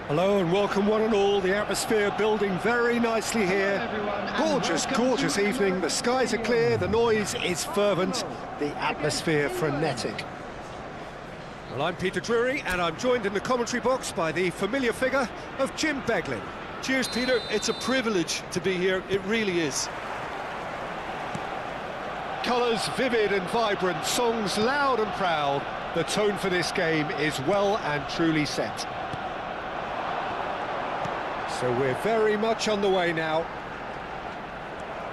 Hello and welcome one and all. The atmosphere building very nicely here. Gorgeous, gorgeous evening. The skies are clear, the noise is fervent, the atmosphere frenetic. Well, I'm Peter Drury and I'm joined in the commentary box by the familiar figure of Jim Beglin. Cheers, Peter. It's a privilege to be here. It really is. Colours vivid and vibrant, songs loud and proud. The tone for this game is well and truly set. So we're very much on the way now.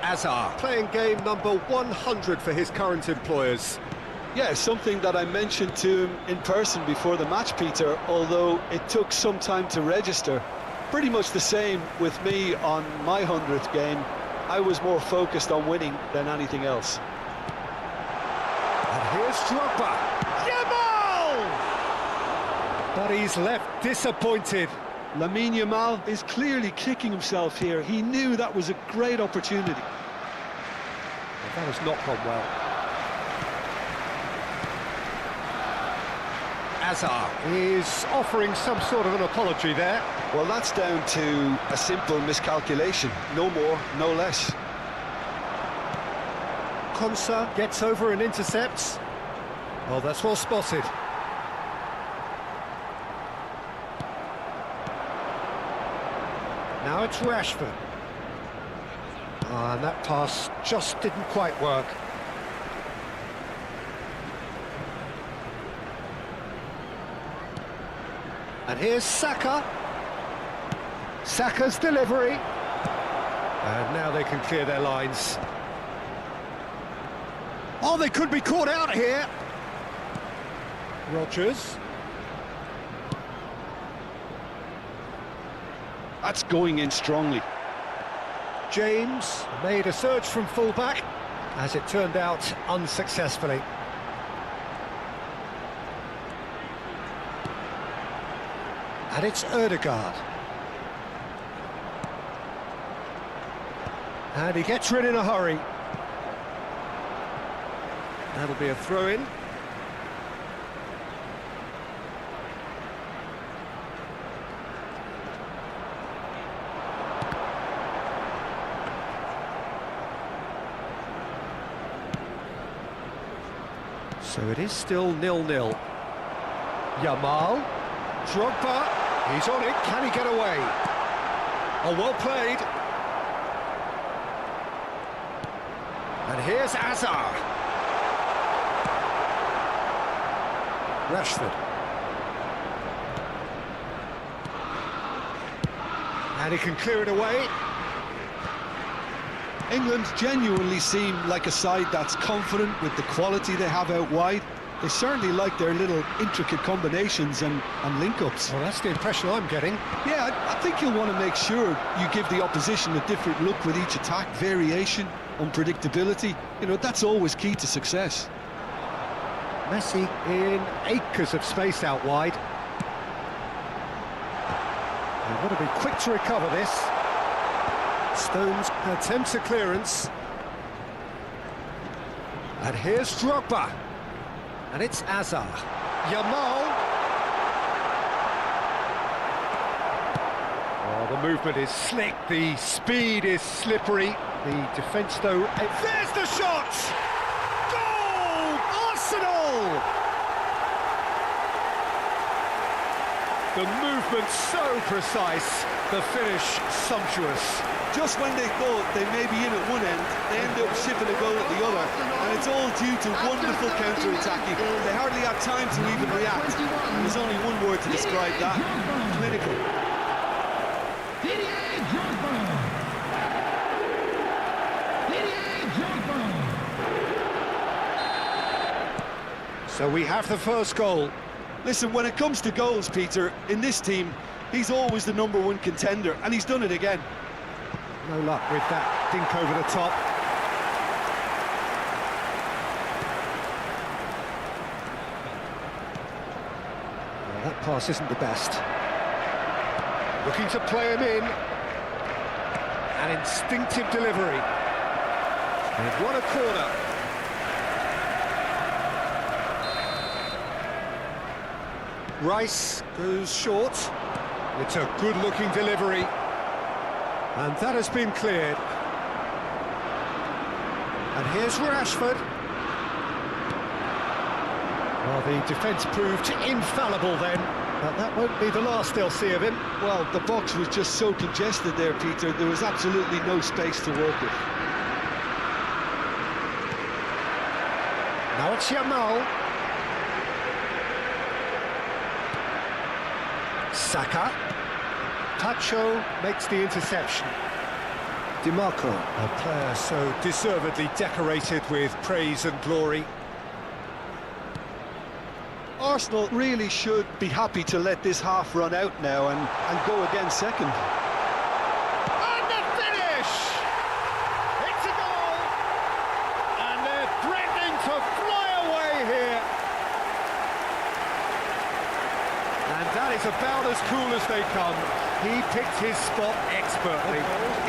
Azar playing game number 100 for his current employers. Yeah, something that I mentioned to him in person before the match, Peter, although it took some time to register. Pretty much the same with me on my 100th game. I was more focused on winning than anything else. And here's Drogba. Yamal! But he's left disappointed. Lamine Yamal is clearly kicking himself here. He knew that was a great opportunity. Well, that has not gone well. Azar is offering some sort of an apology there. Well, that's down to a simple miscalculation. No more, no less. Konsa gets over and intercepts. Oh, that's well spotted. Now it's Rashford. And that pass just didn't quite work. And here's Saka. Saka's delivery. And now they can clear their lines. Oh, they could be caught out here. Rodgers. That's going in strongly. James made a surge from fullback, as it turned out unsuccessfully. And it's Ødegaard. And he gets rid in a hurry. That'll be a throw-in. So it is still 0-0. Yamal. Drogba. He's on it. Can he get away? Oh, well played. And here's Azar. Rashford. And he can clear it away. England genuinely seem like a side that's confident with the quality they have out wide. They certainly like their little intricate combinations and link-ups. Well, that's the impression I'm getting. Yeah, I think you'll want to make sure you give the opposition a different look with each attack. Variation, unpredictability, you know, that's always key to success. Messi in acres of space out wide. They want to be quick to recover this. Stones attempts a clearance. And here's Drogba. And it's Azar. Yamal. Oh, the movement is slick, the speed is slippery. The defence, though, there's the shot! Goal! Arsenal! The movement so precise, the finish sumptuous. Just when they thought they may be in at one end, they end up shipping a goal at the other. And it's all due to wonderful counter-attacking. They hardly had time to even react. There's only one word to describe that: clinical. So we have the first goal. Listen, when it comes to goals, Peter, in this team, he's always the #1 contender, and he's done it again. No luck with that dink over the top. Well, that pass isn't the best. Looking to play him in. An instinctive delivery. And what a corner. Rice goes short. It's a good-looking delivery. And that has been cleared. And here's Rashford. Well, the defence proved infallible then, but that won't be the last they'll see of him. Well, the box was just so congested there, Peter. There was absolutely no space to work with. Now it's Yamal. Saka. Tacho makes the interception. DiMarco, a player so deservedly decorated with praise and glory. Arsenal really should be happy to let this half run out now and go again second. And the finish! It's a goal! And they're threatening to fly away here. And that is about as cool as they come. He picked his spot expertly.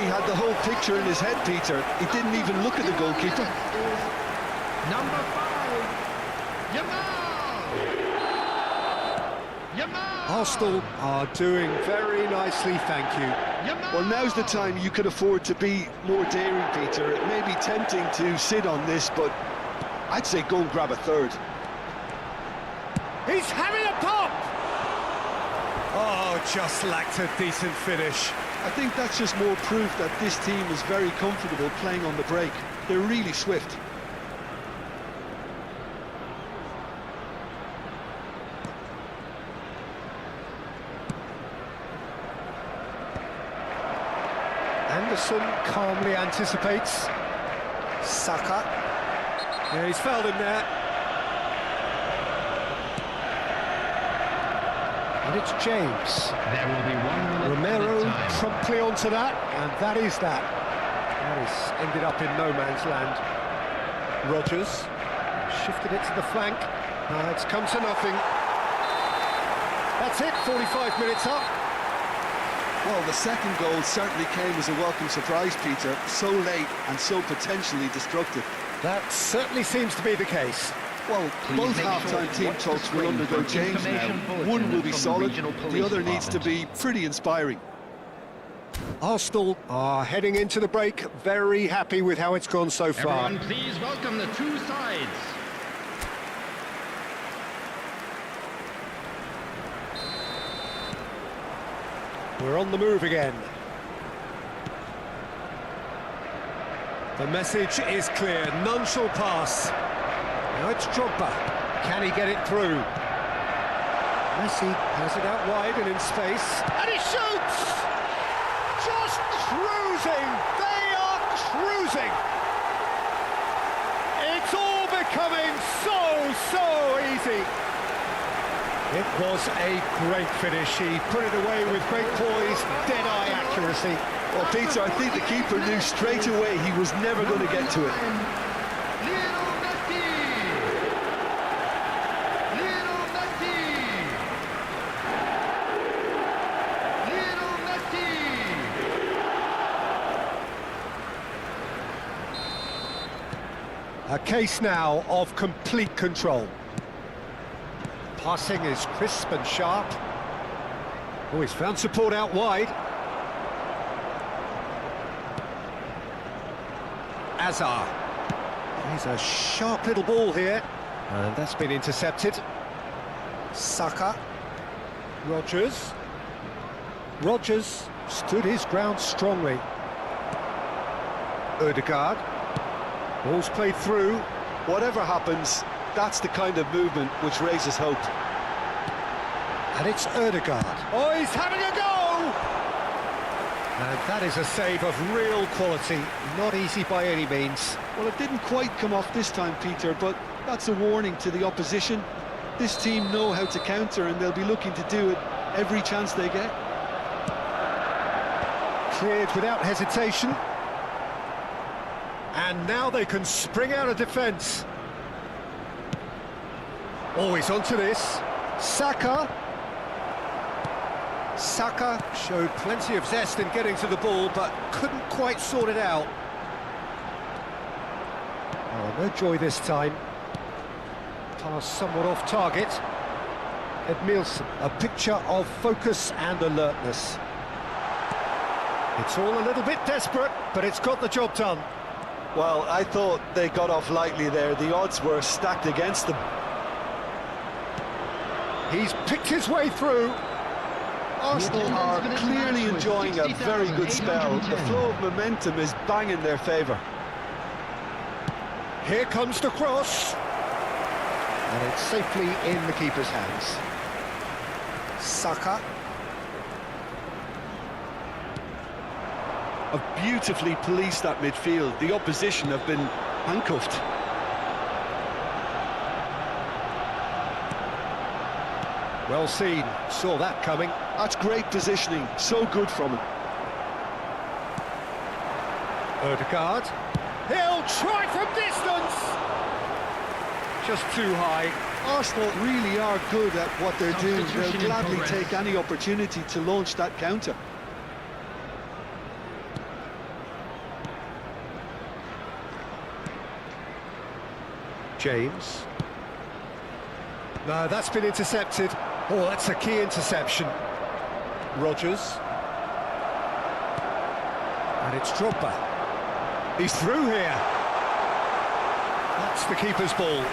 He had the whole picture in his head, Peter. He didn't even look at the goalkeeper. Number 5, Yamal! Arsenal are doing very nicely, thank you. Well, now's the time you could afford to be more daring, Peter. It may be tempting to sit on this, but I'd say go and grab a third. He's having a pop! Oh, just lacked a decent finish. I think that's just more proof that this team is very comfortable playing on the break. They're really swift. Anderson calmly anticipates. Saka. Yeah, he's fouled him there. And it's James. There will be 1 minute Romero time. promptly onto that, and that is that. That has ended up in no man's land. Rodgers shifted it to the flank. It's come to nothing. That's it, 45 minutes up. Well, the second goal certainly came as a welcome surprise, Peter. So late and so potentially destructive. That certainly seems to be the case. Well, Please both make half-time sure team watch the talks will screen undergo for change now. information bulletin One will be from the solid, regional the police other needs to be department. pretty inspiring. Arsenal are heading into the break very happy with how it's gone so far. Everyone, please welcome the two sides. We're on the move again. The message is clear, none shall pass. Now it's Drogba. Can he get it through? Messi has it out wide and in space. And he shoots! Just cruising! They are cruising! It's all becoming so easy. It was a great finish. He put it away with great poise, dead-eye accuracy. Well, Peter, I think the keeper knew straight away he was never going to get to it. A case now of complete control. Passing is crisp and sharp. Oh, he's found support out wide. Azar. He's a sharp little ball here. And that's been intercepted. Saka. Rodgers. Rodgers stood his ground strongly. Ødegaard. Ball's played through. Whatever happens, that's the kind of movement which raises hope. And it's Ødegaard. Oh, he's having a go! And that is a save of real quality. Not easy by any means. Well, it didn't quite come off this time, Peter, but that's a warning to the opposition. This team know how to counter, and they'll be looking to do it every chance they get. Cleared without hesitation. And now they can spring out of defence. Always onto this. Saka. Saka showed plenty of zest in getting to the ball, but couldn't quite sort it out. Oh, no joy this time. Pass somewhat off target. Edmilson, a picture of focus and alertness. It's all a little bit desperate, but it's got the job done. Well, I thought they got off lightly there. The odds were stacked against them. He's picked his way through. Arsenal are clearly enjoying a very good spell. The flow of momentum is bang in their favour. Here comes the cross. And it's safely in the keeper's hands. Saka. Have beautifully policed that midfield. The opposition have been handcuffed. Well seen, saw that coming. That's great positioning, so good from him. Odegaard. He'll try from distance. Just too high. Arsenal really are good at what they're doing. They'll Substitution in gladly progress. take any opportunity to launch that counter. James. No, that's been intercepted. Oh, that's a key interception. Rodgers. And it's Drogba. He's through here. That's the keeper's ball.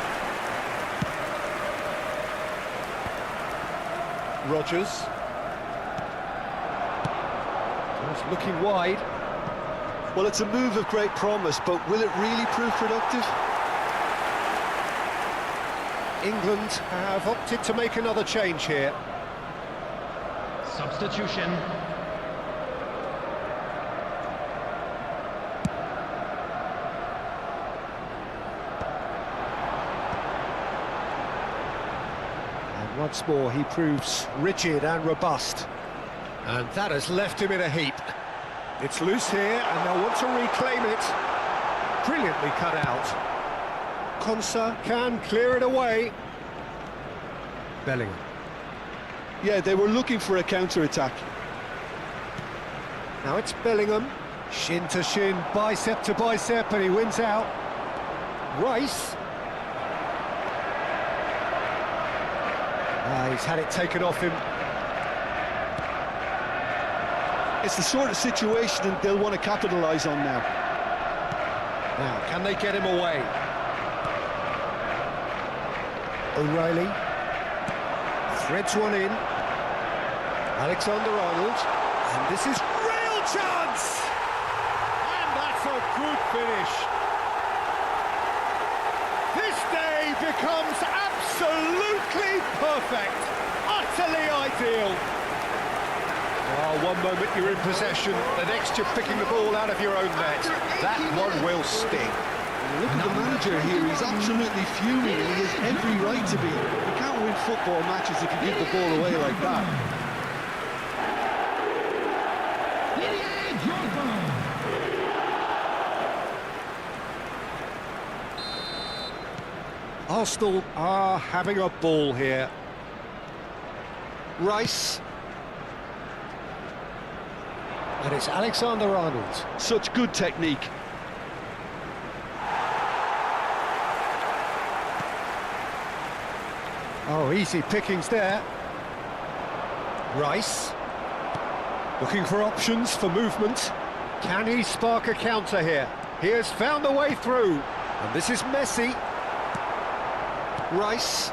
Rodgers. Just looking wide. Well, it's a move of great promise, but will it really prove productive? England have opted to make another change here. Substitution. And once more he proves rigid and robust. And that has left him in a heap. It's loose here and they'll want to reclaim it. Brilliantly cut out. Konsa can clear it away. Bellingham. Yeah, they were looking for a counter-attack. Now it's Bellingham. Shin to shin, bicep to bicep, and he wins out. Rice. He's had it taken off him. It's the sort of situation they'll want to capitalise on now. Now, can they get him away? O'Reilly threads one in. Alexander-Arnold, and this is real chance, and that's a good finish. This day becomes absolutely perfect, utterly ideal. Oh, one moment you're in possession, the next you're picking the ball out of your own net. That one will sting. Look at the manager here, he's absolutely fuming, and he has every right to be. You can't win football matches if you give the ball away like that. Arsenal are having a ball here. Rice. And it's Alexander-Arnold. Such good technique. Oh, easy pickings there. Rice. Looking for options for movement. Can he spark a counter here? He has found a way through. And this is Messi. Rice.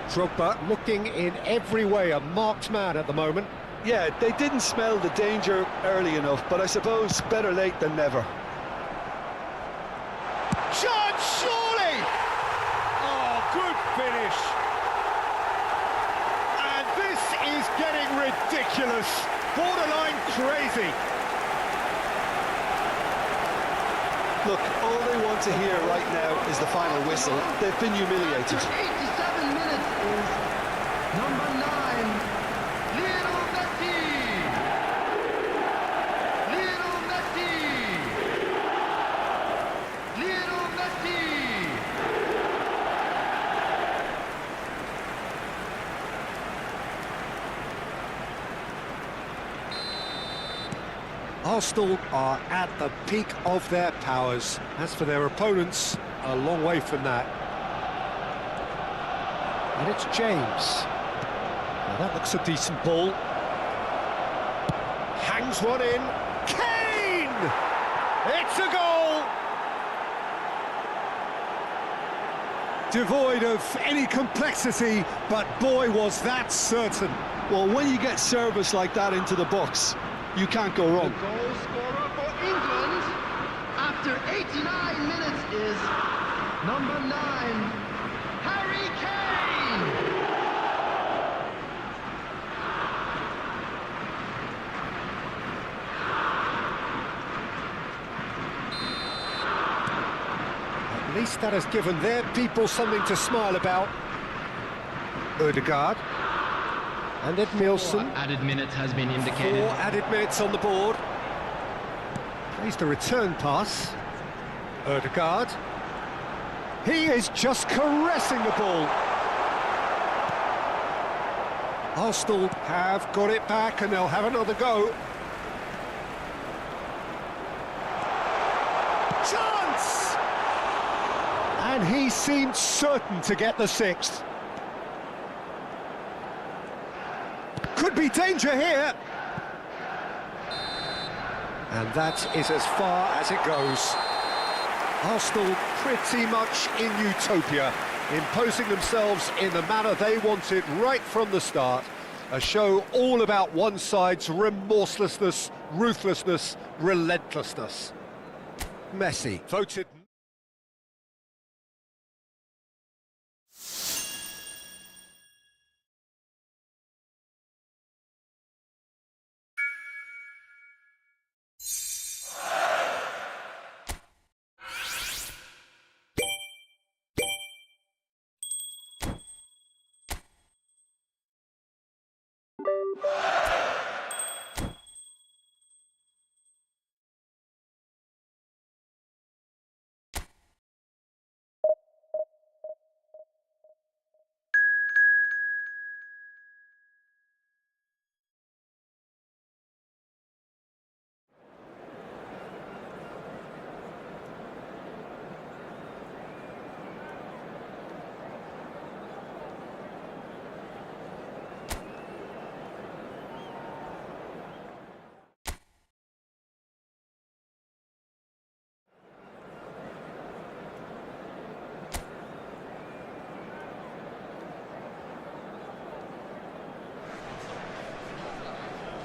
Drogba looking in every way a marked man at the moment. Yeah, they didn't smell the danger early enough, but I suppose better late than never. Chance, surely! Oh, good finish. And this is getting ridiculous. Borderline crazy. Look, all they want to hear right now is the final whistle. They've been humiliated. After 87 minutes is number 9, Lionel Messi. Lionel Messi. Lionel Messi. Arsenal are at the peak of their powers. As for their opponents, a long way from that. And it's James. Now that looks a decent ball. Hangs one in. Kane! It's a goal! Devoid of any complexity, but boy, was that certain. Well, when you get service like that into the box, you can't go wrong. The goal scorer for England after 89 minutes is number 9, Harry Kane. At least that has given their people something to smile about. Ødegaard. And Ed Nielsen. Added minutes has been indicated. 4 added minutes on the board. Plays the return pass. Ødegaard. He is just caressing the ball. Arsenal have got it back and they'll have another go. Chance! And he seemed certain to get the 6th. Could be danger here. And that is as far as it goes. Arsenal pretty much in utopia, imposing themselves in the manner they wanted right from the start. A show all about one side's remorselessness, ruthlessness, relentlessness. Messi voted...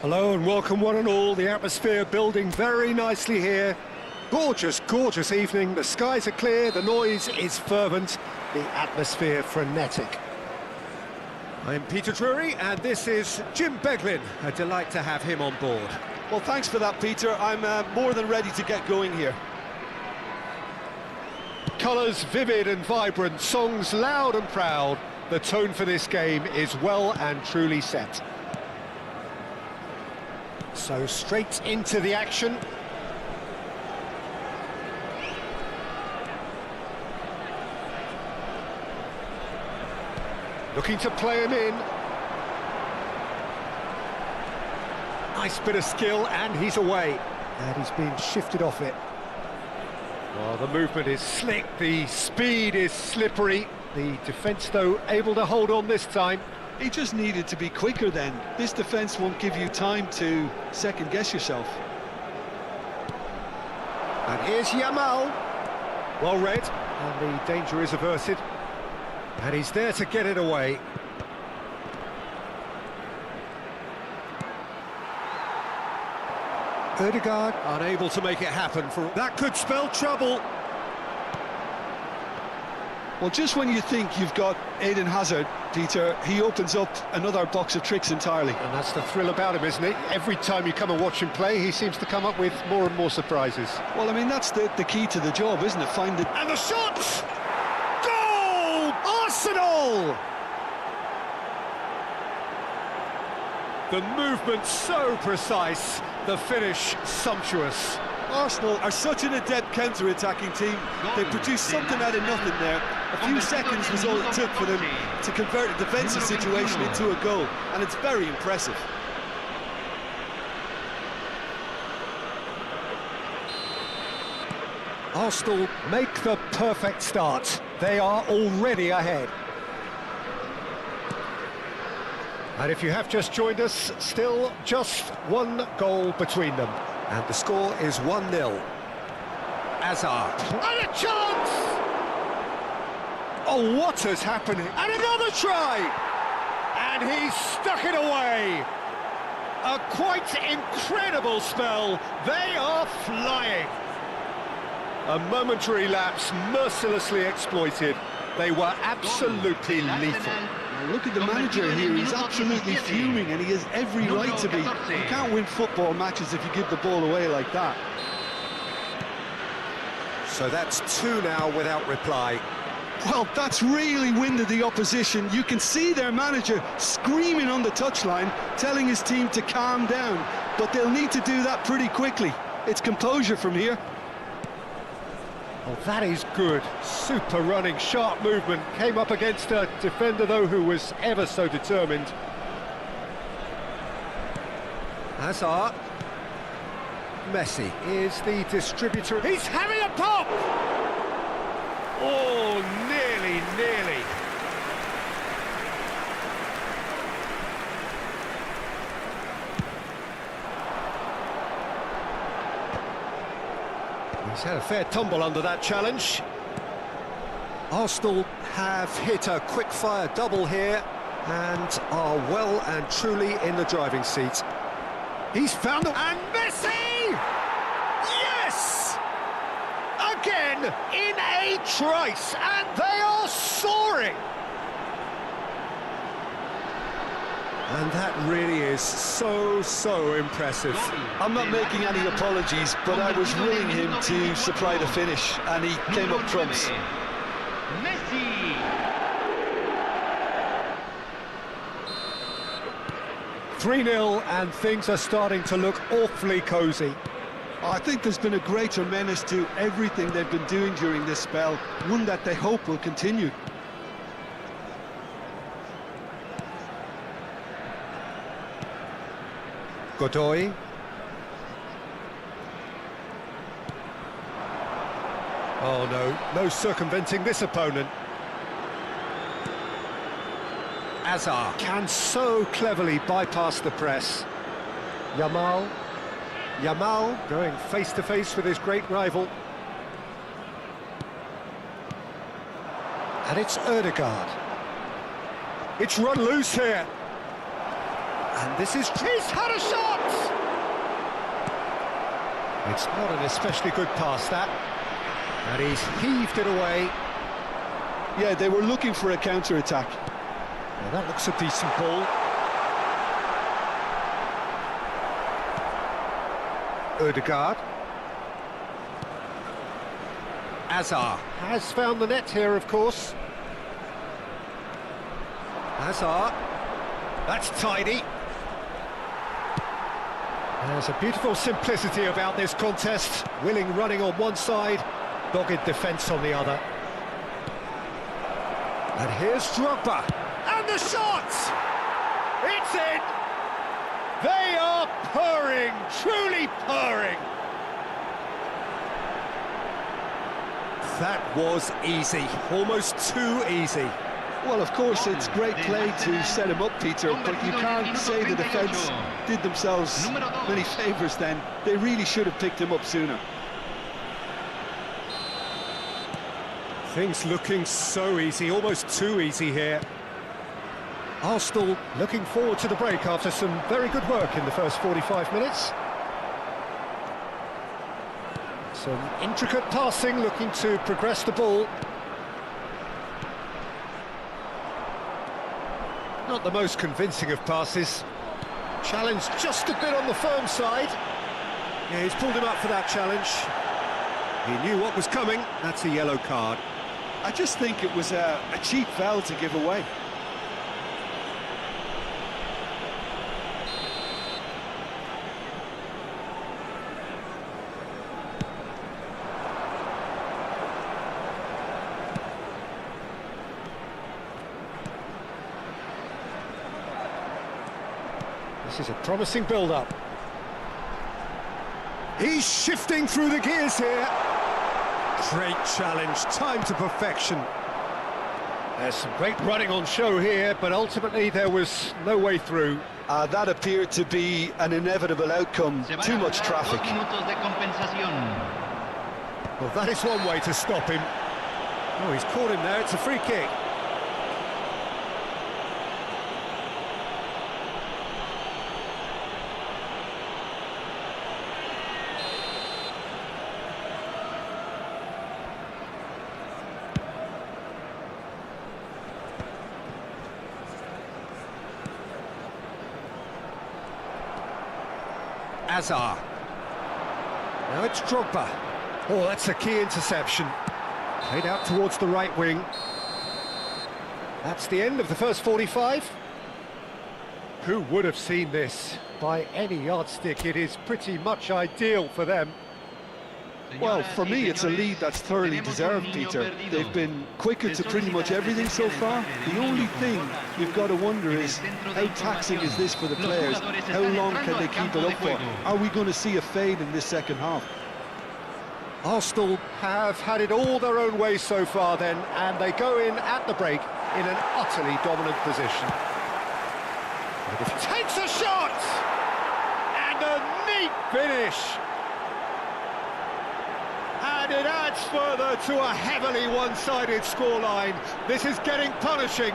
Hello and welcome one and all. The atmosphere building very nicely here. Gorgeous, gorgeous evening. The skies are clear, the noise is fervent, the atmosphere frenetic. I'm Peter Drury and this is Jim Beglin. A delight to have him on board. Well, thanks for that, Peter. I'm more than ready to get going here. Colours vivid and vibrant, songs loud and proud. The tone for this game is well and truly set. So straight into the action. Looking to play him in. Nice bit of skill and he's away. And he's being shifted off it. Well, the movement is slick, the speed is slippery. The defence, though, able to hold on this time. He just needed to be quicker then. This defence won't give you time to second-guess yourself. And here's Yamal. Well read, and the danger is averted. And he's there to get it away. Ødegaard unable to make it happen. That could spell trouble. Well, just when you think you've got Eden Hazard, Peter, he opens up another box of tricks entirely. And that's the thrill about him, isn't it? Every time you come and watch him play, he seems to come up with more and more surprises. Well, I mean, that's the key to the job, isn't it? Find it. And the shot! Goal! Arsenal! The movement so precise, the finish sumptuous. Arsenal are such an adept counter-attacking team. They produced something out of nothing there. A few seconds was all it took for them to convert a defensive situation into a goal, and it's very impressive. Arsenal make the perfect start. They are already ahead. And if you have just joined us, still just one goal between them. And the score is 1-0. Hazard. And a chance! Oh, what has happened? And another try! And he's stuck it away. A quite incredible spell. They are flying. A momentary lapse mercilessly exploited. They were absolutely lethal. Look at the manager here, he's absolutely fuming and he has every right to be. You can't win football matches if you give the ball away like that. So that's 2 now without reply. Well, that's really winded the opposition. You can see their manager screaming on the touchline, telling his team to calm down. But they'll need to do that pretty quickly. It's composure from here. Well, that is good. Super running, sharp movement. Came up against a defender, though, who was ever so determined. Hazard. Messi is the distributor. He's having a pop! Oh, nearly. He's had a fair tumble under that challenge. Arsenal have hit a quick-fire double here and are well and truly in the driving seat. He's found the... And Messi! Yes! Again, in a trice, and they are soaring! And that really is so impressive. I'm not making any apologies, but I was willing him to supply the finish, and he came up trumps. Messi. 3-0, and things are starting to look awfully cosy. I think there's been a greater menace to everything they've been doing during this spell, one that they hope will continue. Godoy. Oh no circumventing this opponent. Hazard can so cleverly bypass the press. Yamal going face to face with his great rival. And it's Ødegaard. It's run loose here. And this is... He's had a shot! It's not an especially good pass, that. And he's heaved it away. Yeah, they were looking for a counter-attack. Well, that looks a decent ball. Ødegaard. Hazard has found the net here, of course. Hazard. That's tidy. There's a beautiful simplicity about this contest. Willing running on one side, dogged defence on the other. And here's Drogba. And the shot! It's in! They are purring, truly purring. That was easy, almost too easy. Well, of course, it's great play to set him up, Peter, but you can't say the defence did themselves many favours then. They really should have picked him up sooner. Things looking so easy, almost too easy here. Arsenal looking forward to the break after some very good work in the first 45 minutes. Some intricate passing, looking to progress the ball. Not the most convincing of passes. Challenge just a bit on the firm side. Yeah, he's pulled him up for that challenge. He knew what was coming. That's a yellow card. I just think it was a cheap foul to give away. This is a promising build-up. He's shifting through the gears here. Great challenge, time to perfection. There's some great running on show here, but ultimately there was no way through. That appeared to be an inevitable outcome. Too much traffic. Well, that is one way to stop him. Oh, he's caught him there. It's a free kick. Azar. Now it's Drogba. Oh, that's a key interception. Played out towards the right wing. That's the end of the first 45. Who would have seen this? By any yardstick, it is pretty much ideal for them. Well, for me, it's a lead that's thoroughly deserved, Peter. They've been quicker to pretty much everything so far. The only thing you've got to wonder is, how taxing is this for the players? How long can they keep it up for? Are we going to see a fade in this second half? Arsenal have had it all their own way so far then, and they go in at the break in an utterly dominant position. And if he takes a shot! And a neat finish! And it adds further to a heavily one-sided scoreline. This is getting punishing.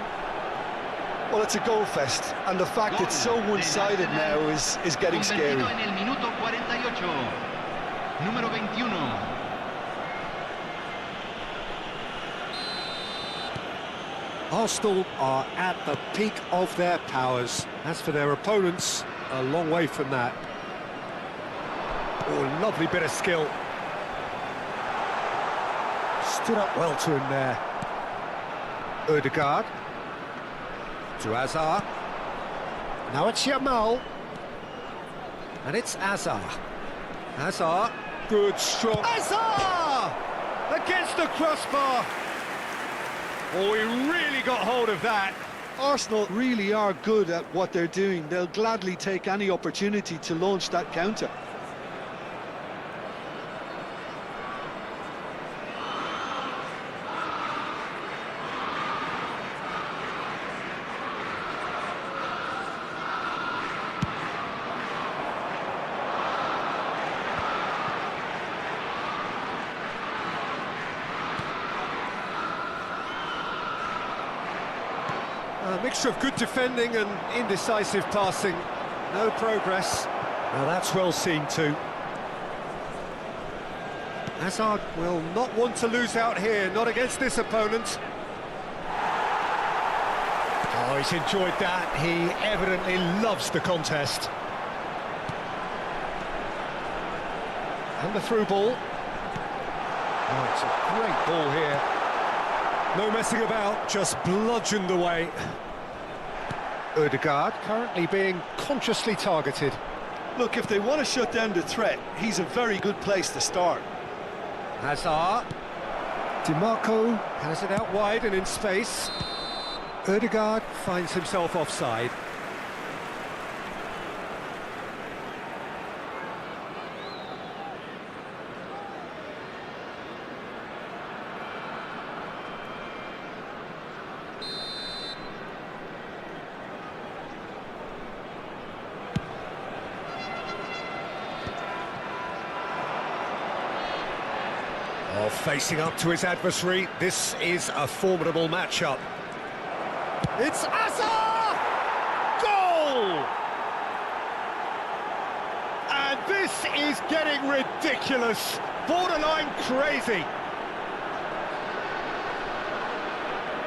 Well, it's a goal fest, and the fact it's so one-sided now is getting scary. Arsenal are at the peak of their powers. As for their opponents, a long way from that. Oh, lovely bit of skill. Stood up well to him there. Odegaard. To Azar. Now it's Yamal. And it's Azar. Azar. Good strong. Azar! Against the crossbar. Oh, he really got hold of that. Arsenal really are good at what they're doing. They'll gladly take any opportunity to launch that counter. A mixture of good defending and indecisive passing. No progress. Now that's well seen too. Hazard will not want to lose out here, not against this opponent. Oh, he's enjoyed that. He evidently loves the contest. And the through ball. Oh, it's a great ball here. No messing about, just bludgeoned away. Odegaard currently being consciously targeted. Look, if they want to shut down the threat, he's a very good place to start. Hazard. DiMarco has it out wide and in space. Odegaard finds himself offside. Oh, facing up to his adversary, this is a formidable matchup. It's Azar! Goal! And this is getting ridiculous, borderline crazy.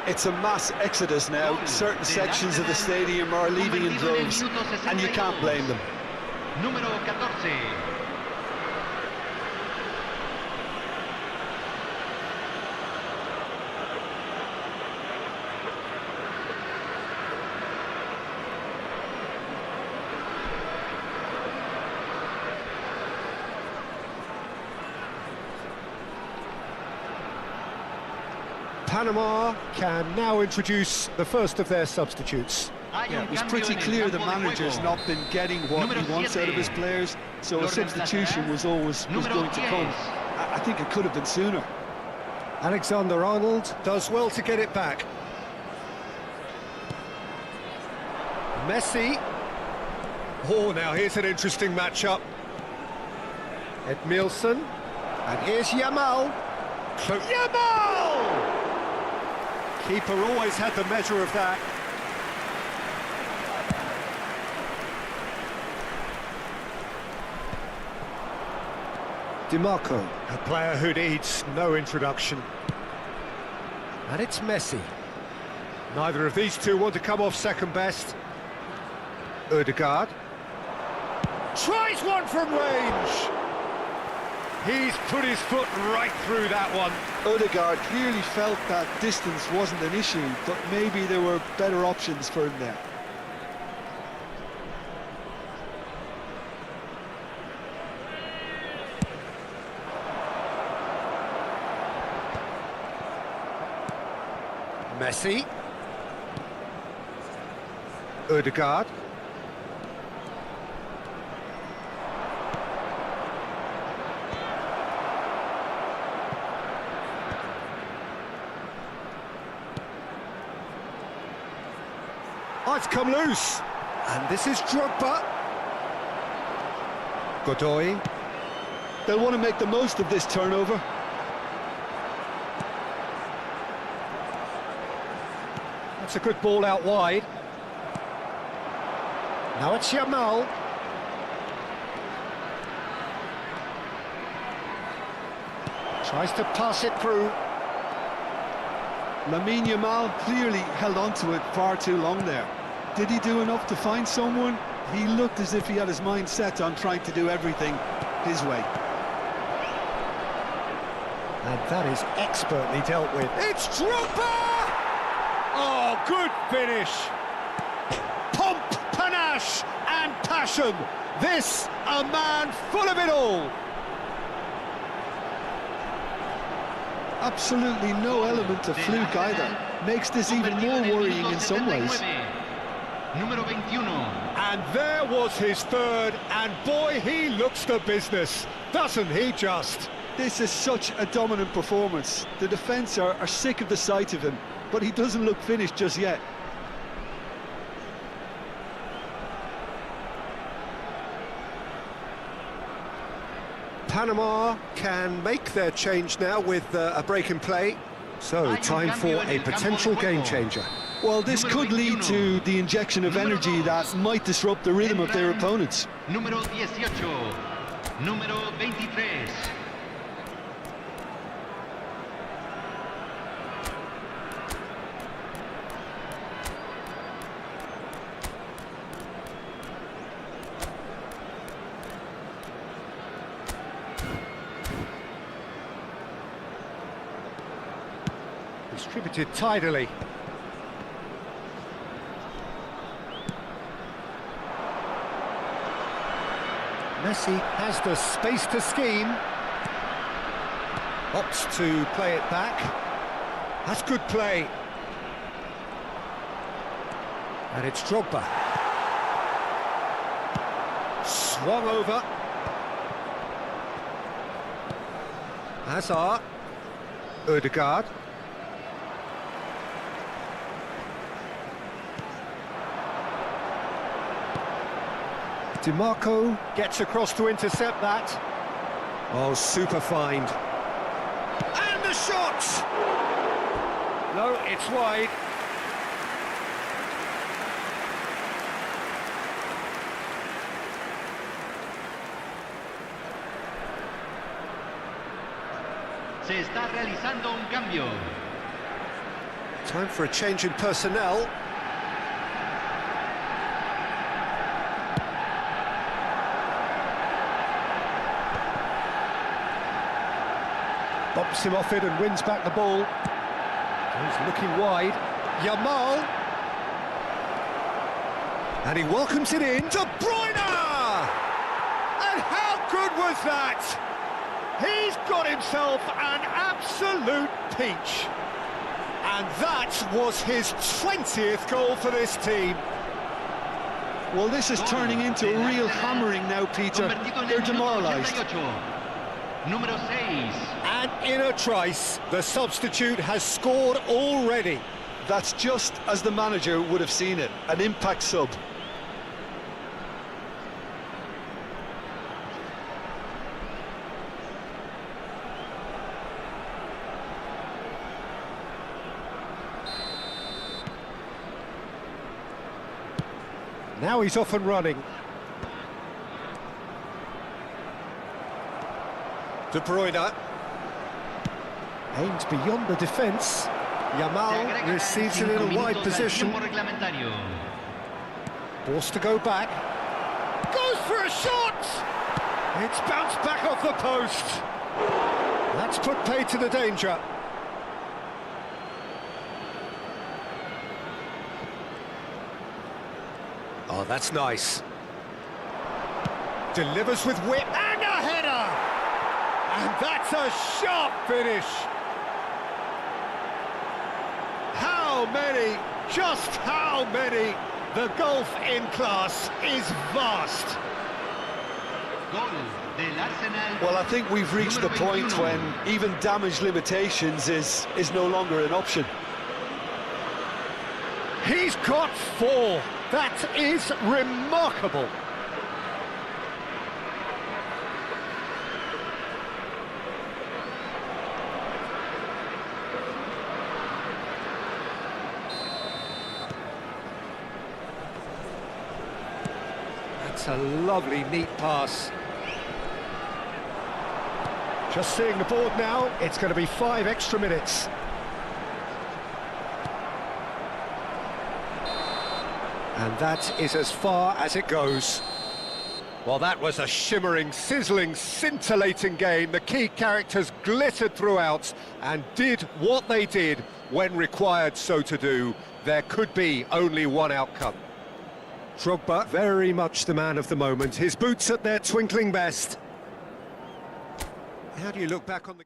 It's a mass exodus now. Certain sections of the stadium are leaving in droves, and you can't blame them. Número 14. Panama can now introduce the first of their substitutes. Yeah, it was pretty clear the manager's not been getting what he wants out of his players, so a substitution was going to come. I think it could have been sooner. Alexander-Arnold does well to get it back. Messi. Oh, now here's an interesting matchup. Edmilson. And here's Yamal. Yamal! Keeper always had the measure of that. DiMarco, a player who needs no introduction. And it's Messi. Neither of these two want to come off second best. Ødegaard. Tries one from range! He's put his foot right through that one. Ødegaard clearly felt that distance wasn't an issue, but maybe there were better options for him there. Messi. Ødegaard. Oh, it's come loose. And this is Drogba. Godoy. They'll want to make the most of this turnover. That's a good ball out wide. Now it's Yamal. Tries to pass it through. Lamine Yamal clearly held on to it far too long there. Did he do enough to find someone? He looked as if he had his mind set on trying to do everything his way. And that is expertly dealt with. It's Drogba! Oh, good finish. Pomp, panache and passion. This, a man full of it all. Absolutely no element of fluke either. Makes this even more worrying in some ways. Número 21. And there was his third, and boy, he looks the business, doesn't he just? This is such a dominant performance. The defence are sick of the sight of him, but he doesn't look finished just yet. Panama can make their change now with a break in play. So, time for a potential game changer. Well, this could lead to the injection of energy that might disrupt the rhythm of their opponents. Número 18. Número 23. Distributed tidily. Messi has the space to scheme. Opts to play it back. That's good play. And it's Drogba. Swung over. Hazard. Ødegaard. DiMarco gets across to intercept that. Oh, super find. And the shot! No, it's wide. Se está realizando un cambio. Time for a change in personnel. Bumps him off it and wins back the ball. He's looking wide. Yamal. And he welcomes it in. De Bruyne! And how good was that? He's got himself an absolute peach. And that was his 20th goal for this team. Well, this is turning into a real hammering now, Peter. They're demoralised. Número 6. And in a trice, the substitute has scored already. That's just as the manager would have seen it, an impact sub. Now he's off and running. De Bruyne. Aims beyond the defence. Yamal receives it in a wide position. Forced to go back. Goes for a shot! It's bounced back off the post. That's put pay to the danger. Oh, that's nice. Delivers with whip and a header! And that's a sharp finish. How many? Just how many? The gulf in class is vast. Well, I think we've reached the point when even damage limitations is no longer an option. He's got 4. That is remarkable. That's a lovely, neat pass. Just seeing the board now, it's going to be 5 extra minutes. And that is as far as it goes. Well, that was a shimmering, sizzling, scintillating game. The key characters glittered throughout and did what they did when required so to do. There could be only one outcome. Drogba, very much the man of the moment. His boots at their twinkling best. How do you look back on the...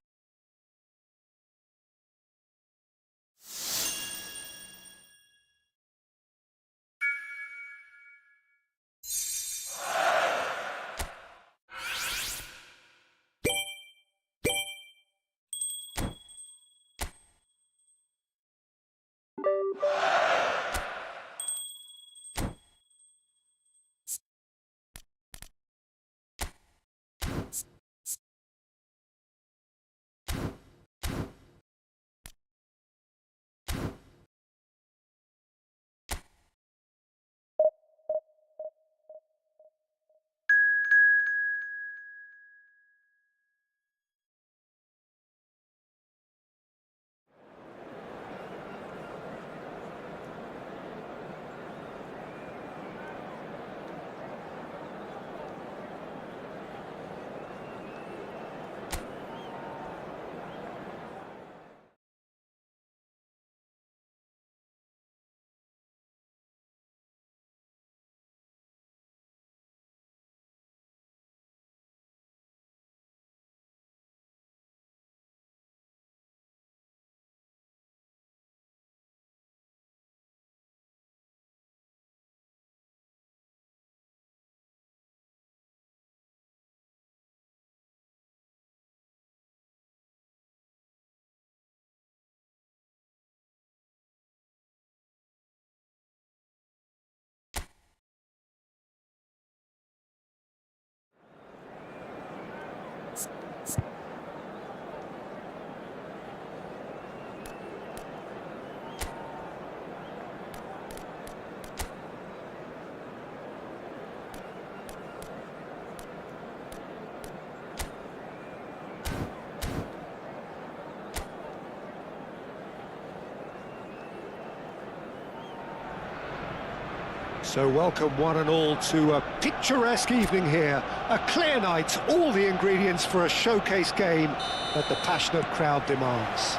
So welcome one and all to a picturesque evening here. A clear night, all the ingredients for a showcase game that the passionate crowd demands.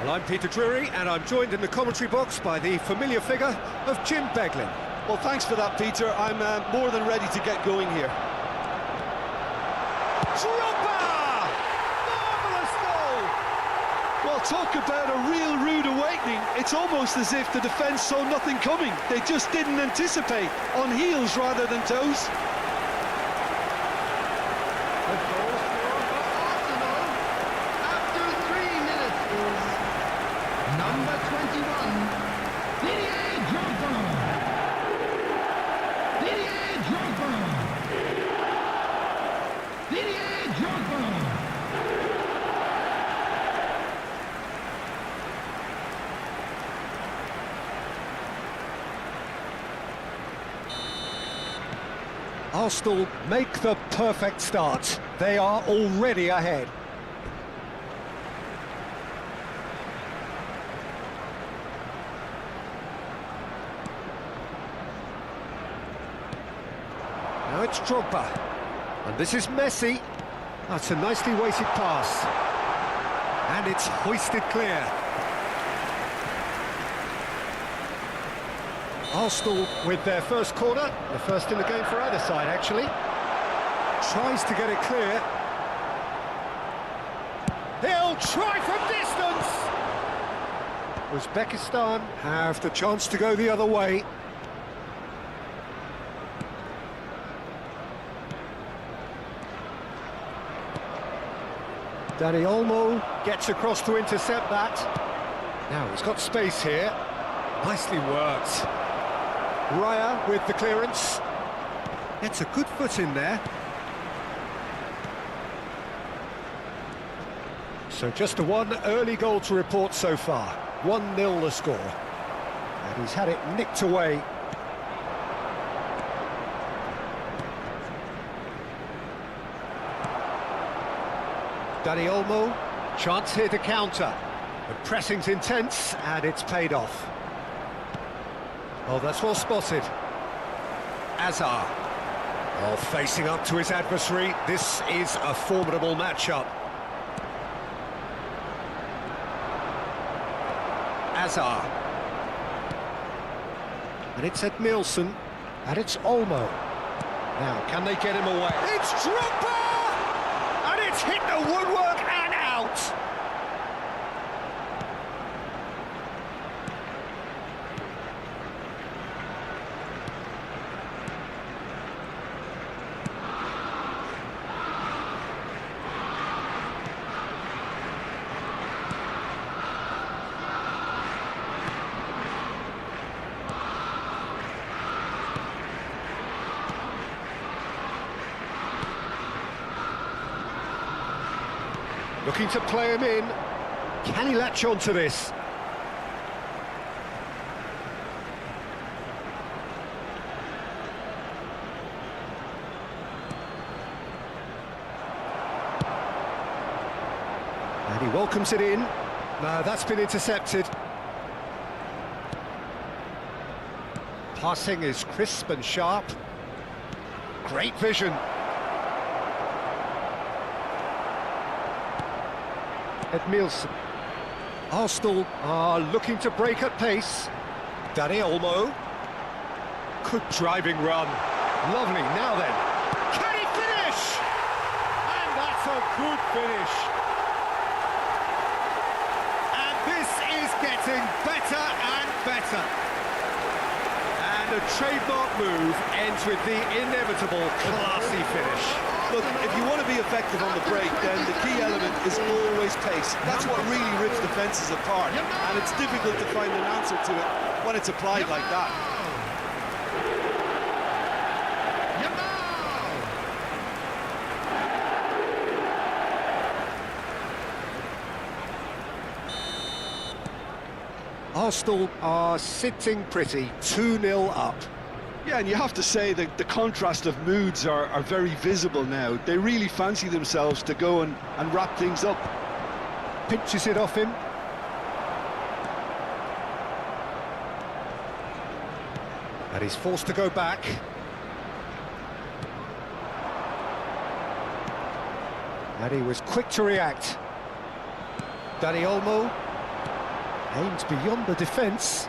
Well, I'm Peter Drury, and I'm joined in the commentary box by the familiar figure of Jim Beglin. Well, thanks for that, Peter. I'm more than ready to get going here. Well, talk about a real rude awakening. It's almost as if the defence saw nothing coming. They just didn't anticipate, on heels rather than toes. After 3 minutes is number 21, Didier Drogba. Didier Drogba. Didier Drogba. Arsenal make the perfect start. They are already ahead. Now it's Drogba. And this is Messi. That's a nicely weighted pass. And it's hoisted clear. Arsenal with their first corner, the first in the game for either side actually. Tries to get it clear. He'll try from distance! Uzbekistan have the chance to go the other way. Dani Olmo gets across to intercept that. Now he's got space here. Nicely worked. Raya with the clearance. Gets a good foot in there. So just a one early goal to report so far. 1-0 the score. And he's had it nicked away. Dani Olmo, chance here to counter. The pressing's intense and it's paid off. Oh, that's well spotted. Azar. Oh, facing up to his adversary. This is a formidable matchup. Azar. And it's Edmilson. And it's Olmo. Now, can they get him away? It's Drogba! And it's hit the woodwork and out! Looking to play him in. Can he latch on to this? And he welcomes it in. No, that's been intercepted. Passing is crisp and sharp. Great vision. Edmilson. Arsenal are looking to break at pace. Dani Olmo. Good driving run. Lovely, now then. Can he finish? And that's a good finish. And this is getting better and better. And a trademark move ends with the inevitable classy finish. Look, if you want to be effective on the break, then the key element is always pace. That's what really rips defences apart, and it's difficult to find an answer to it when it's applied like that. Arsenal are sitting pretty, 2-0 up. Yeah, and you have to say that the contrast of moods are very visible now. They really fancy themselves to go and wrap things up. Pinches it off him. And he's forced to go back. And he was quick to react. Dani Olmo aims beyond the defence.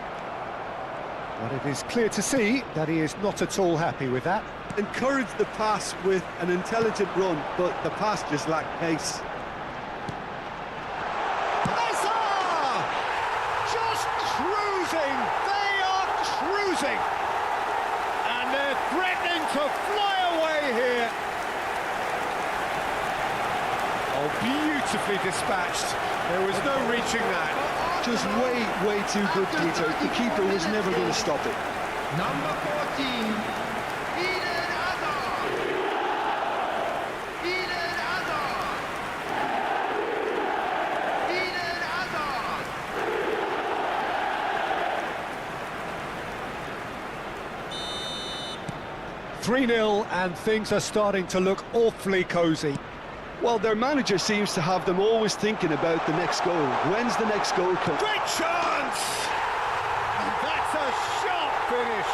But it is clear to see that he is not at all happy with that. Encourage the pass with an intelligent run, but the pass just lacked pace. Just cruising! They are cruising! And they're threatening to fly away here. Oh, beautifully dispatched. There was no reaching that. Just way too good, Peter. The keeper was never going to stop it. Number 14, Eden Hazard. Eden Hazard. Eden Hazard. 3-0, and things are starting to look awfully cosy. Well, their manager seems to have them always thinking about the next goal. When's the next goal come? Great chance! And that's a sharp finish.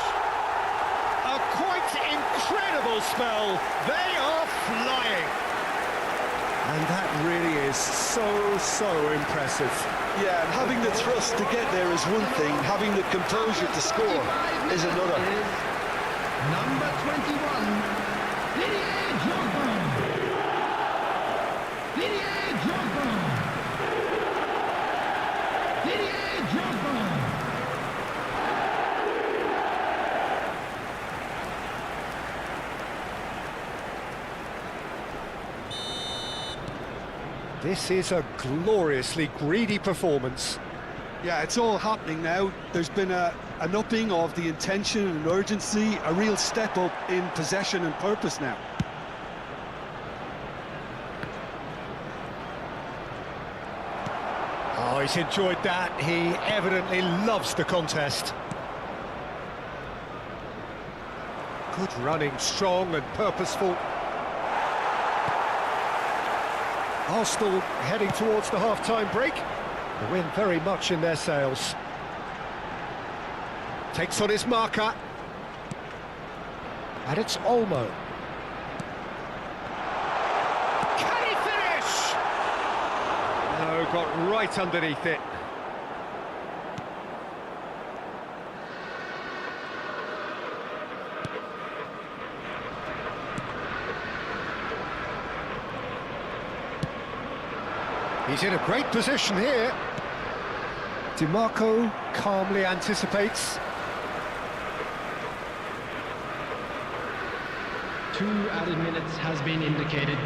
A quite incredible spell. They are flying. And that really is so impressive. Yeah, and having the thrust to get there is one thing, having the composure to score is another. Number 21, Didier Drogba. Didier Drogba. Didier Drogba. This is a gloriously greedy performance. Yeah, it's all happening now. There's been an upping of the intention and urgency, a real step up in possession and purpose now. Oh, he's enjoyed that. He evidently loves the contest. Good running, strong and purposeful. Arsenal heading towards the half-time break. The wind very much in their sails. Takes on his marker. And it's Olmo. Can he finish? No, got right underneath it. He's in a great position here. DiMarco calmly anticipates. 2 added minutes has been indicated.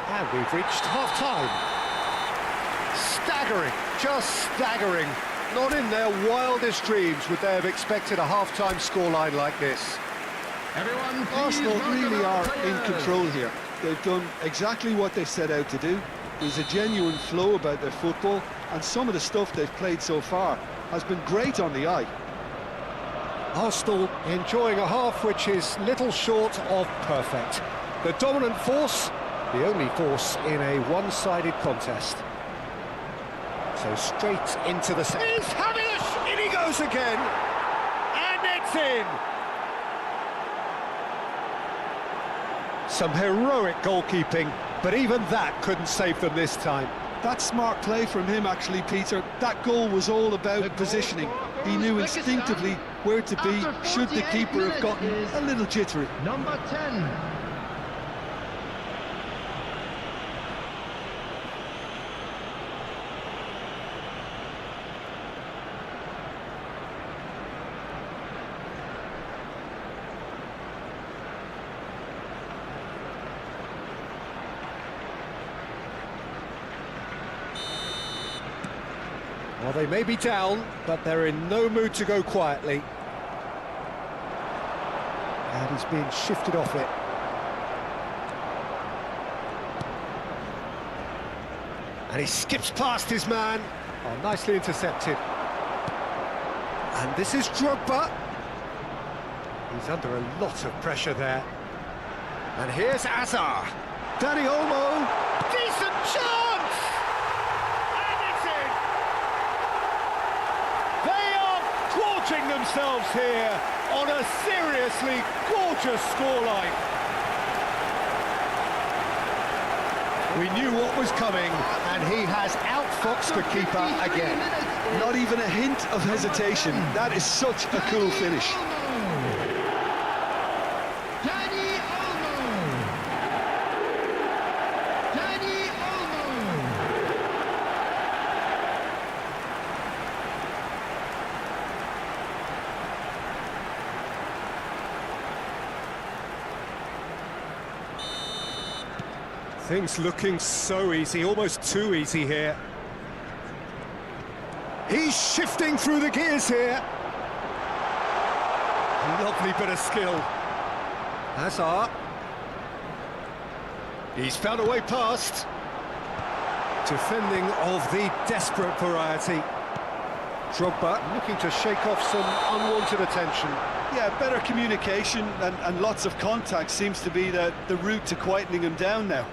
And we've reached half-time. Staggering, just staggering. Not in their wildest dreams would they have expected a half-time scoreline like this. Everyone, please Arsenal welcome really our are in players. control here. They've done exactly what they set out to do. There's a genuine flow about their football, and some of the stuff they've played so far has been great on the eye. Arsenal enjoying a half which is little short of perfect. The dominant force, the only force in a one-sided contest. So straight into the... He's having in he goes again! And it's in! Some heroic goalkeeping, but even that couldn't save them this time. That's smart play from him, actually, Peter. That goal was all about positioning. He knew instinctively where to be should the keeper have gotten a little jittery. Number 10. Well, they may be down, but they're in no mood to go quietly. And he's being shifted off it. And he skips past his man. Oh, nicely intercepted. And this is Drogba. He's under a lot of pressure there. And here's Azar. Danny Olmo. Decent chance! And it's in! They are gorging themselves here on a seriously gorgeous scoreline. We knew what was coming, and he has outfoxed the keeper again. Not even a hint of hesitation. That is such a cool finish. Danny Olmo. Danny Olmo. Things looking so easy, almost too easy here. He's shifting through the gears here. Lovely bit of skill. Hazard. He's found a way past. Defending of the desperate variety. Drogba looking to shake off some unwanted attention. Yeah, better communication and lots of contact seems to be the route to quietening him down now.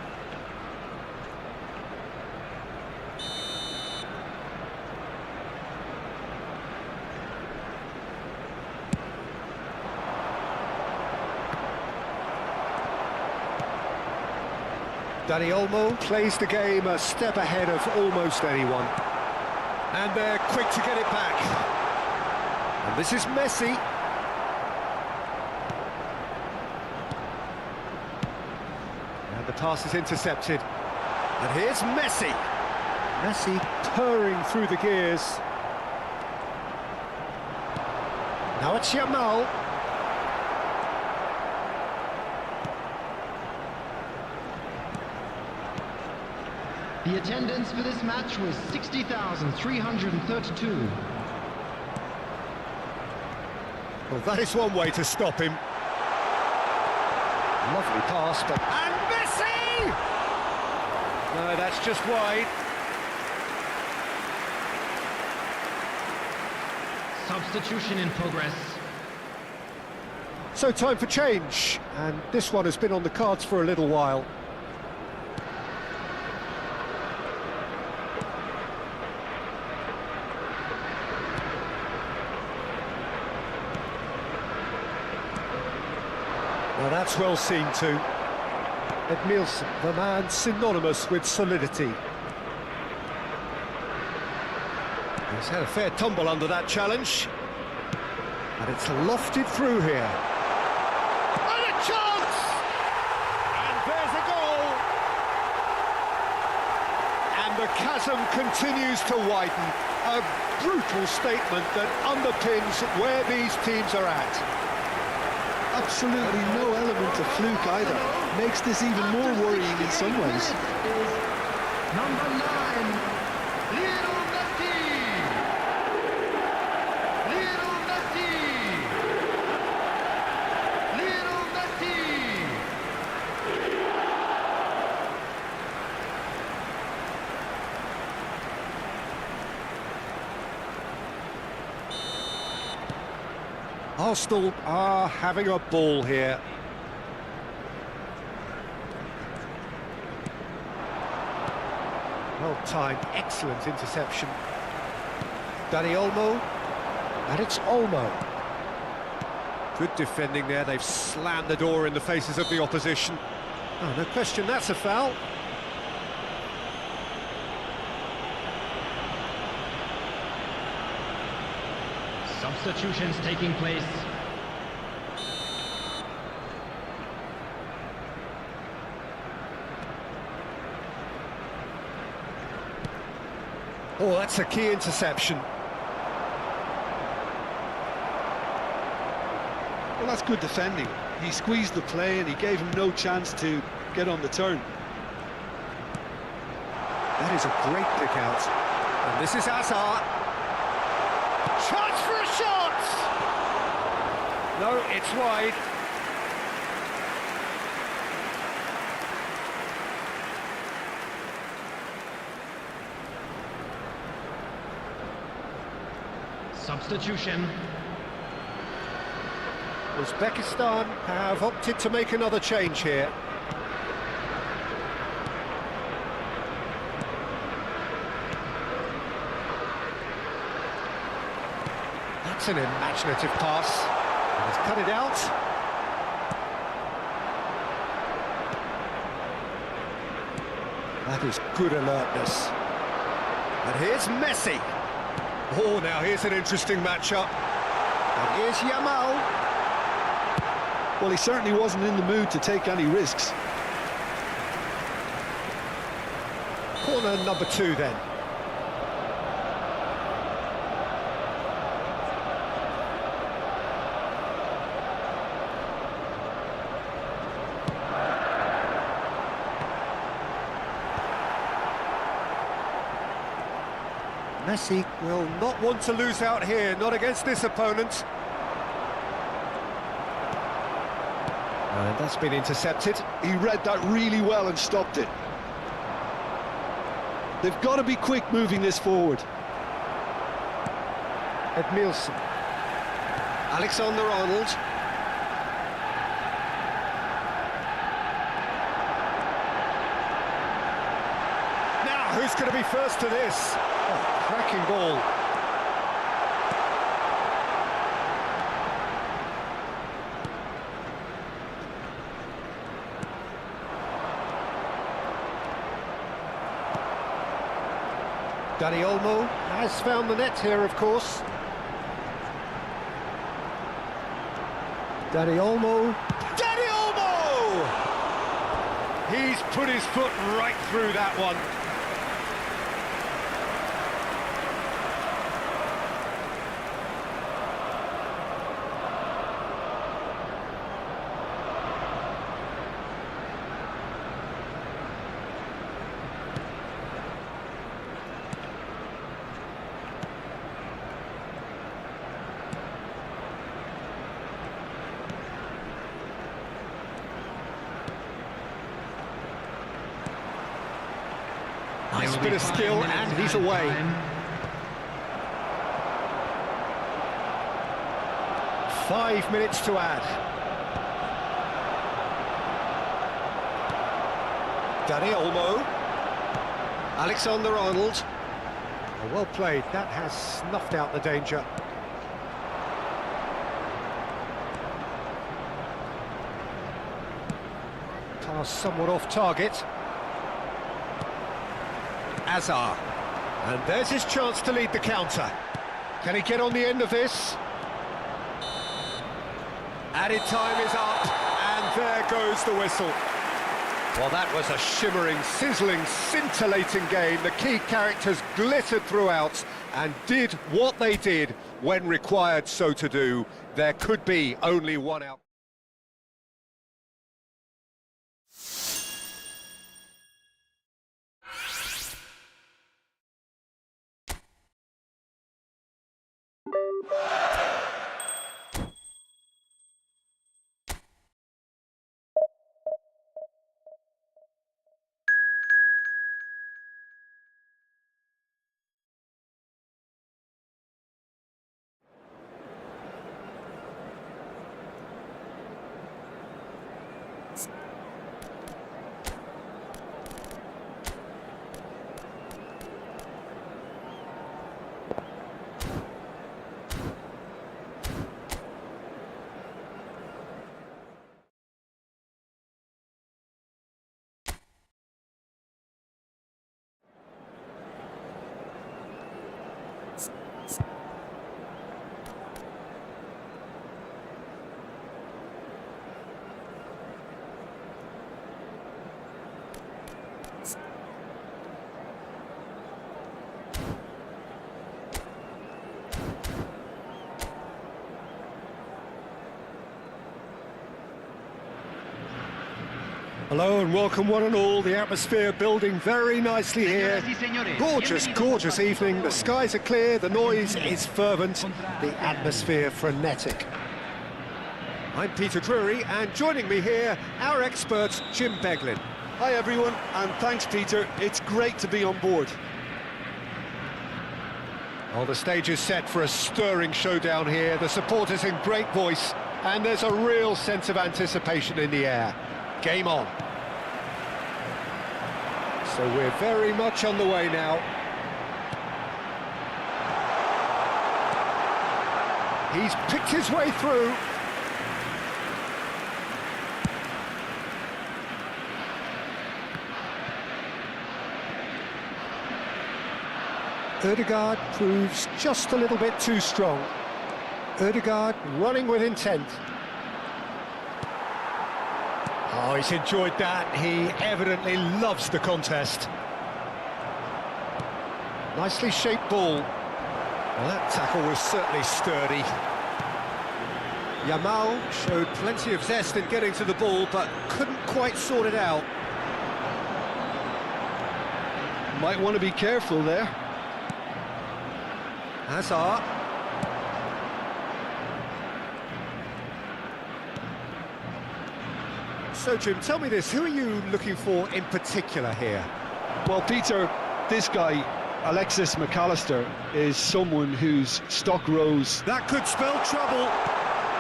Dani Olmo plays the game a step ahead of almost anyone. And they're quick to get it back. And this is Messi. And the pass is intercepted. And here's Messi. Messi purring through the gears. Now it's Yamal. The attendance for this match was 60,332. Well, that is one way to stop him. Lovely pass, but... And Messi! No, that's just wide. Substitution in progress. So time for change, and this one has been on the cards for a little while. Well, that's well seen too. Edmilson, the man synonymous with solidity. He's had a fair tumble under that challenge. And it's lofted through here. And a chance! And there's a goal! And the chasm continues to widen. A brutal statement that underpins where these teams are at. Absolutely no element of fluke either. Makes this even more worrying in some ways. Number 9, Lionel Messi. Lionel Messi. Lionel Messi. Arsenal are having a ball here. Well timed, excellent interception. Dani Olmo, and it's Olmo. Good defending there, they've slammed the door in the faces of the opposition. Oh, no question, that's a foul. Substitutions taking place. Oh, that's a key interception. Well, that's good defending. He squeezed the play and he gave him no chance to get on the turn. That is a great pick out. And this is Hazard. Chance for a shot! No, it's wide. Substitution. Uzbekistan have opted to make another change here. That's an imaginative pass. He's cut it out. That is good alertness. And here's Messi. Oh, now here's an interesting matchup. And here's Yamal. Well, he certainly wasn't in the mood to take any risks. Corner number 2 then. Messi will not want to lose out here, not against this opponent. And that's been intercepted. He read that really well and stopped it. They've got to be quick moving this forward. Edmilson. Alexander-Arnold. Now, who's going to be first to this? Oh, cracking ball. Dani Olmo has found the net here, of course. Dani Olmo. Dani Olmo! He's put his foot right through that one. Nice bit of skill, and he's away. Time. 5 minutes to add. Dani Olmo. Alexander-Arnold. Oh, well played. That has snuffed out the danger. Pass somewhat off target. Azar, and there's his chance to lead the counter. Can he get on the end of this? Added time is up, and there goes the whistle. Well, that was a shimmering, sizzling, scintillating game. The key characters glittered throughout and did what they did when required so to do. There could be only one out. Hello and welcome one and all. The atmosphere building very nicely here. Gorgeous, gorgeous evening. The skies are clear, the noise is fervent, the atmosphere frenetic. I'm Peter Drury, and joining me here, our expert, Jim Beglin. Hi everyone, and thanks Peter. It's great to be on board. Well, the stage is set for a stirring showdown here. The supporters in great voice, and there's a real sense of anticipation in the air. Game on. So we're very much on the way now. He's picked his way through. Ødegaard proves just a little bit too strong. Ødegaard running with intent. Oh, he's enjoyed that. He evidently loves the contest. Nicely shaped ball. Well, that tackle was certainly sturdy. Yamal showed plenty of zest in getting to the ball, but couldn't quite sort it out. Might want to be careful there. Hazard. So, Jim, tell me this, who are you looking for in particular here? Well, Peter, this guy, Alexis McAllister, is someone whose stock rose. That could spell trouble.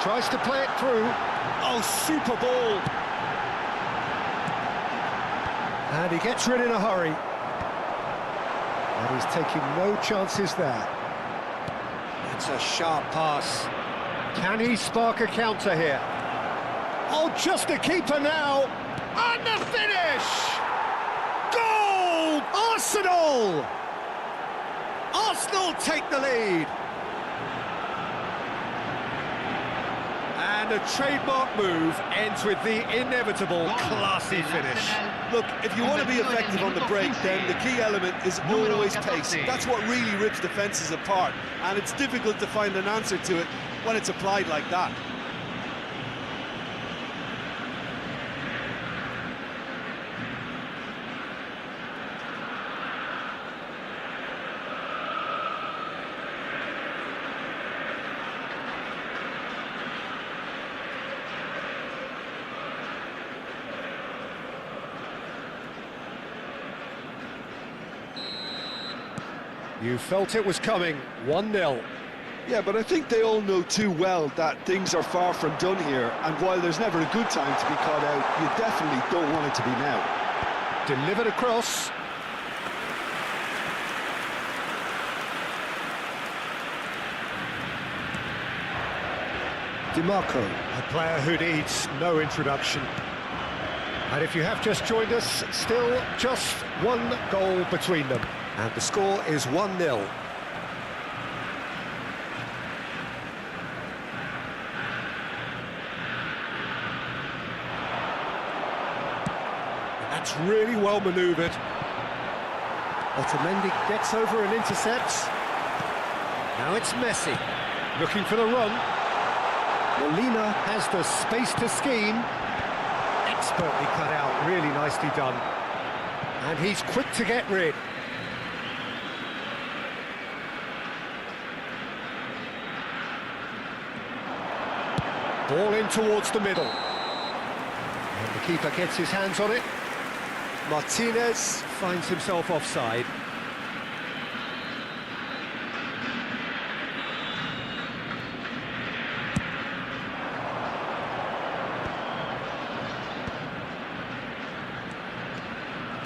Tries to play it through. Oh, super ball. And he gets rid in a hurry. And he's taking no chances there. That's a sharp pass. Can he spark a counter here? Oh, just a keeper now. And the finish! Goal! Arsenal! Arsenal take the lead. And a trademark move ends with the inevitable classy finish. Look, if you want to be effective on the break, then the key element is always pace. That's what really rips defences apart, and it's difficult to find an answer to it when it's applied like that. You felt it was coming, 1-0. Yeah, but I think they all know too well that things are far from done here, and while there's never a good time to be caught out, you definitely don't want it to be now. Delivered across. DiMarco, a player who needs no introduction. And if you have just joined us, still just one goal between them. And the score is 1-0. That's really well manoeuvred. Otamendi gets over and intercepts. Now it's Messi, looking for the run. Molina has the space to scheme. Expertly cut out, really nicely done. And he's quick to get rid. Ball in towards the middle. And the keeper gets his hands on it. Martinez finds himself offside.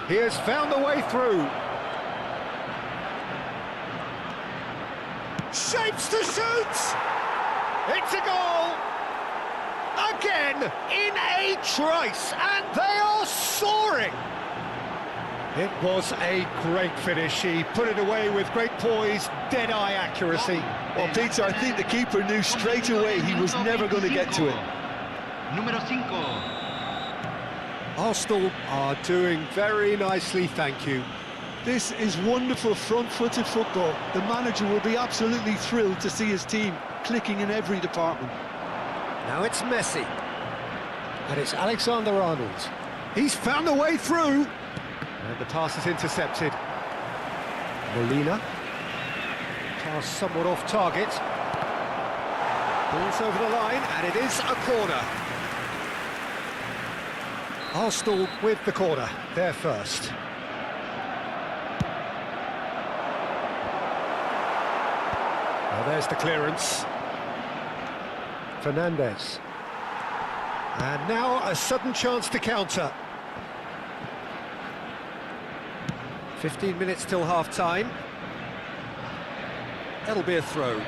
He has found the way through. Shapes to shoot! It's a goal! Again, in a trice, and they are soaring! It was a great finish. He put it away with great poise, dead-eye accuracy. Well, Peter, I think the keeper knew straight away he was never going to get to it. Número 5. Arsenal are doing very nicely, thank you. This is wonderful front-footed football. The manager will be absolutely thrilled to see his team clicking in every department. Now it's Messi. And it's Alexander-Arnold. He's found the way through. And the pass is intercepted. Molina. Pass somewhat off target. Ball's over the line, and it is a corner. Arsenal with the corner, they're first. Well, there's the clearance. Fernandez. And now a sudden chance to counter. 15 minutes till half-time. That'll be a throw.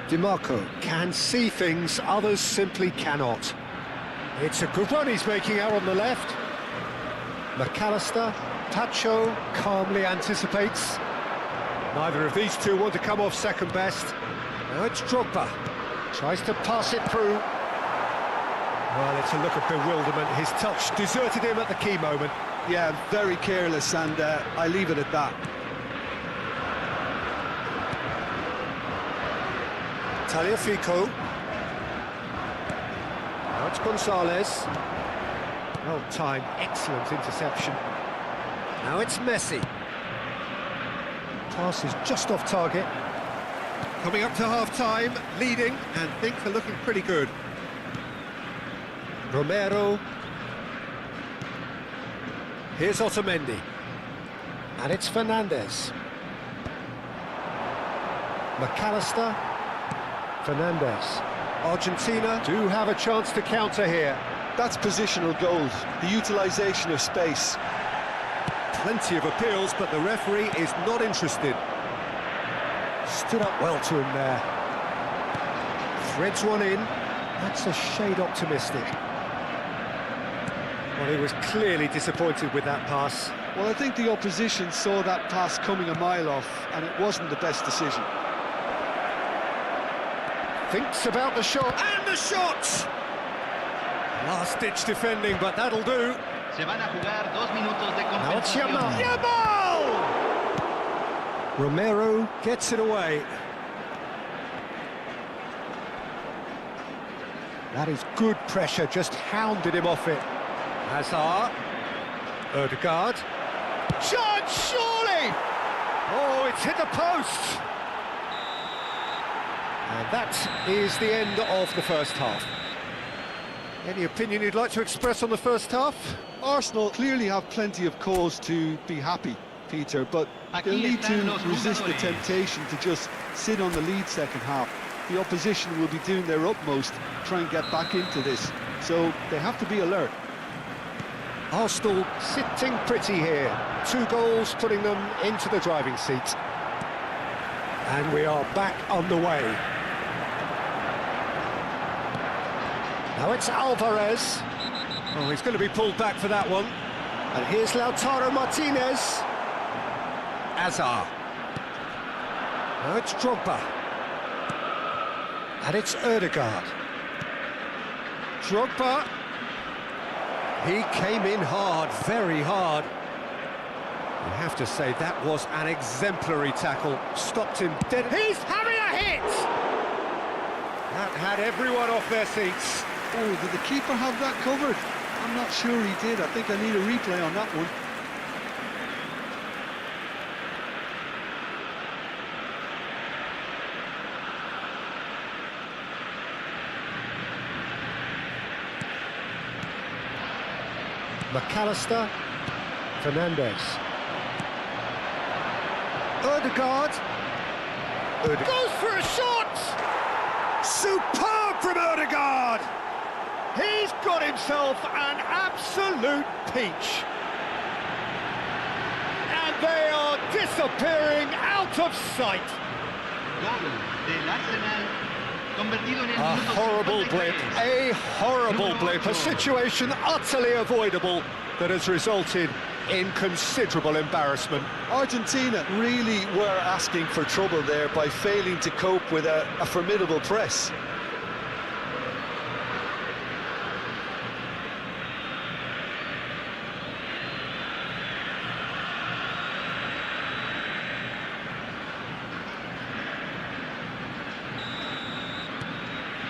DiMarco can see things others simply cannot. It's a good run he's making out on the left. McAllister, Tacho calmly anticipates. Neither of these two want to come off second best. Now it's Drogba. Tries to pass it through. Well, it's a look of bewilderment. His touch deserted him at the key moment. Yeah, very careless, and I leave it at that. Taliafico. Now it's Gonzalez. Well timed, excellent interception. Now it's Messi. Pass is just off target. Coming up to half-time, leading, and things are looking pretty good. Romero. Here's Otamendi. And it's Fernandes. McAllister. Fernandes. Argentina do have a chance to counter here. That's positional goals, the utilisation of space. Plenty of appeals, but the referee is not interested. Stood up well to him there. Threads one in. That's a shade optimistic. Well, he was clearly disappointed with that pass. Well, I think the opposition saw that pass coming a mile off, and it wasn't the best decision. Thinks about the shot, and the shot! Last-ditch defending, but that'll do. Se van a jugar 2 minutos de Now it's compensación. Yamal! Romero gets it away. That is good pressure, just hounded him off it. Hazard. Ødegaard. Chance, surely! Oh, it's hit the post! And that is the end of the first half. Any opinion you'd like to express on the first half? Arsenal clearly have plenty of cause to be happy, Peter, but they'll need to resist the temptation to just sit on the lead second half. The opposition will be doing their utmost to try and get back into this, so they have to be alert. Arsenal sitting pretty here. 2 goals putting them into the driving seat. And we are back underway. Now it's Alvarez. Oh, he's going to be pulled back for that one. And here's Lautaro Martinez. Hazard. Now it's Drogba. And it's Ødegaard. Drogba. He came in hard, very hard. You have to say that was an exemplary tackle. Stopped him dead. He's having a hit! That had everyone off their seats. Oh, did the keeper have that covered? I'm not sure he did. I think I need a replay on that one. McAllister. Fernandes. Ødegaard. Goes for a shot! Superb from Ødegaard! He's got himself an absolute peach. And they are disappearing out of sight. Gol del Arsenal, convertido en el A minuto horrible 53. blip, a horrible blip, a situation utterly avoidable that has resulted in considerable embarrassment. Argentina really were asking for trouble there by failing to cope with a formidable press.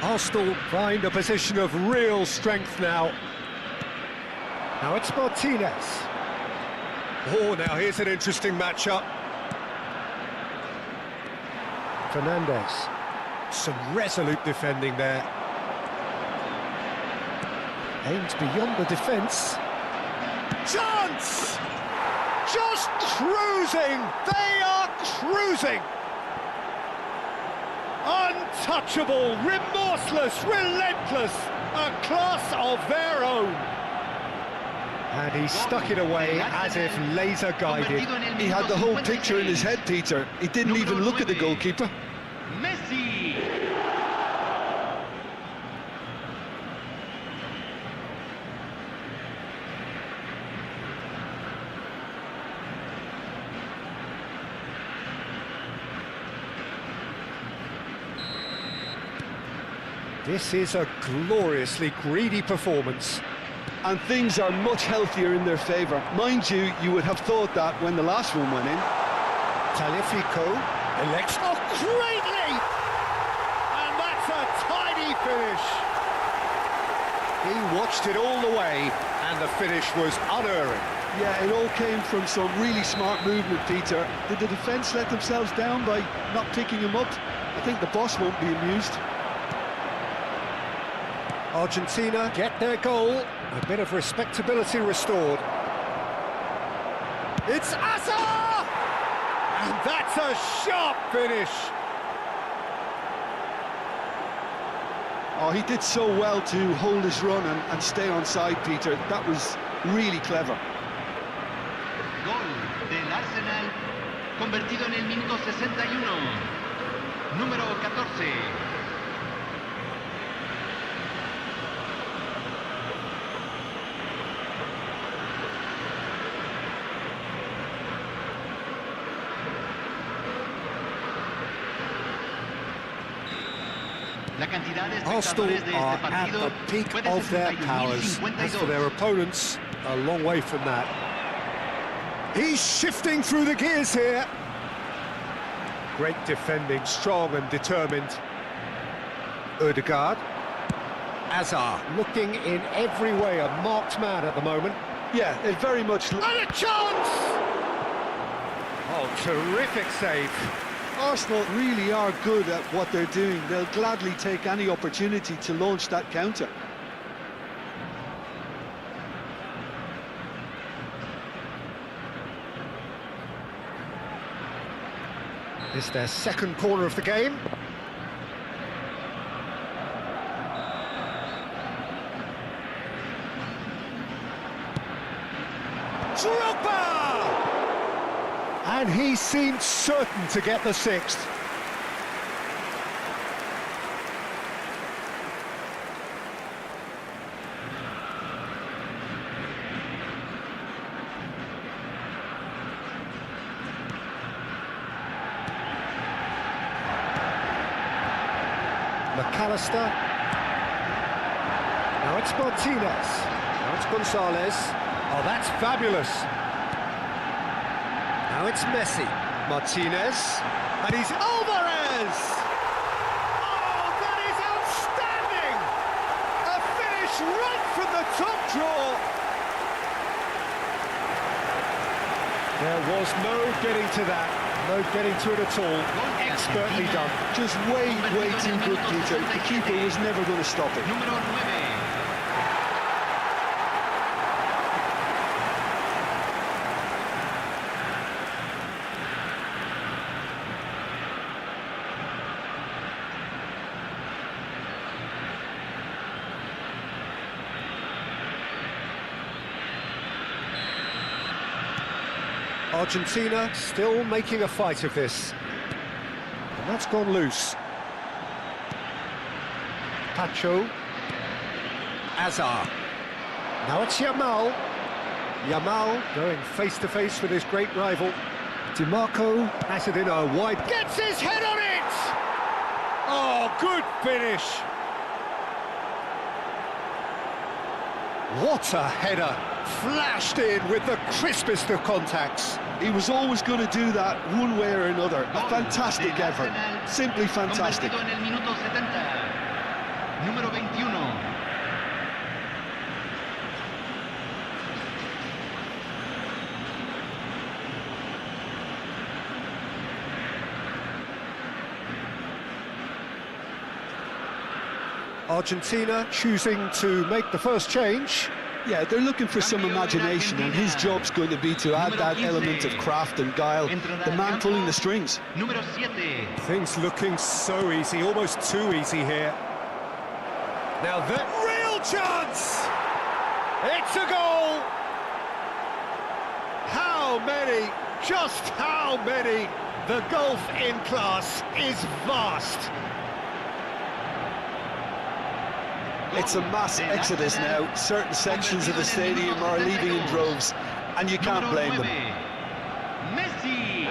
Arsenal find a position of real strength now. Now it's Martinez. Oh, now here's an interesting matchup. Fernandes. Some resolute defending there. Aims beyond the defence. Chance! Just cruising! They are cruising! Untouchable, remorseless, relentless, a class of their own. And he stuck it away as if laser guided. He had the whole picture in his head, Peter. He didn't even look at the goalkeeper. Messi. This is a gloriously greedy performance. And things are much healthier in their favour. Mind you, you would have thought that when the last one went in. Talifico elects... Oh, great leap! And that's a tidy finish. He watched it all the way, and the finish was unerring. Yeah, it all came from some really smart movement, Peter. Did the defence let themselves down by not picking him up? I think the boss won't be amused. Argentina get their goal. A bit of respectability restored. It's Asa! And that's a sharp finish. Oh, he did so well to hold his run and stay onside, Peter. That was really clever. Gol del Arsenal, convertido en el minuto 61. Número 14. La cantidad de Arsenal espectadores de are este at partido the peak fue de of their powers. As for their 61.052. opponents, a long way from that. He's shifting through the gears here. Great defending, strong and determined. Ødegaard. Azar looking in every way a marked man at the moment. Yeah, it very much... And a chance! Oh, terrific save. Arsenal really are good at what they're doing. They'll gladly take any opportunity to launch that counter. It's their second corner of the game. Drogba! And he seemed certain to get the sixth. McAllister. Now it's Martinez. Now it's Gonzalez. Oh, that's fabulous. Now it's Messi. Martinez. And he's Alvarez! Oh, that is outstanding! A finish right from the top draw. There was no getting to that. No getting to it at all. Expertly done. Just way too good, Peter. The keeper was never going to stop it. Número 9. Argentina still making a fight of this. And that's gone loose. Pacho. Azar. Now it's Yamal. Yamal going face-to-face with his great rival. DiMarco has it in a wide... Gets his head on it! Oh, good finish! What a header! Flashed in with the crispest of contacts. He was always going to do that one way or another. A fantastic effort. Simply fantastic. Convertido en el minuto 70. Número 21. Argentina choosing to make the first change. Yeah, they're looking for some imagination, and his job's going to be to add that element of craft and guile, the man pulling the strings. Número 7. Things looking so easy, almost too easy here. Now the real chance! It's a goal! How many? Just how many? The gulf in class is vast. It's a mass exodus now. Certain sections of the stadium are leaving in droves, and you can't blame them. Messi.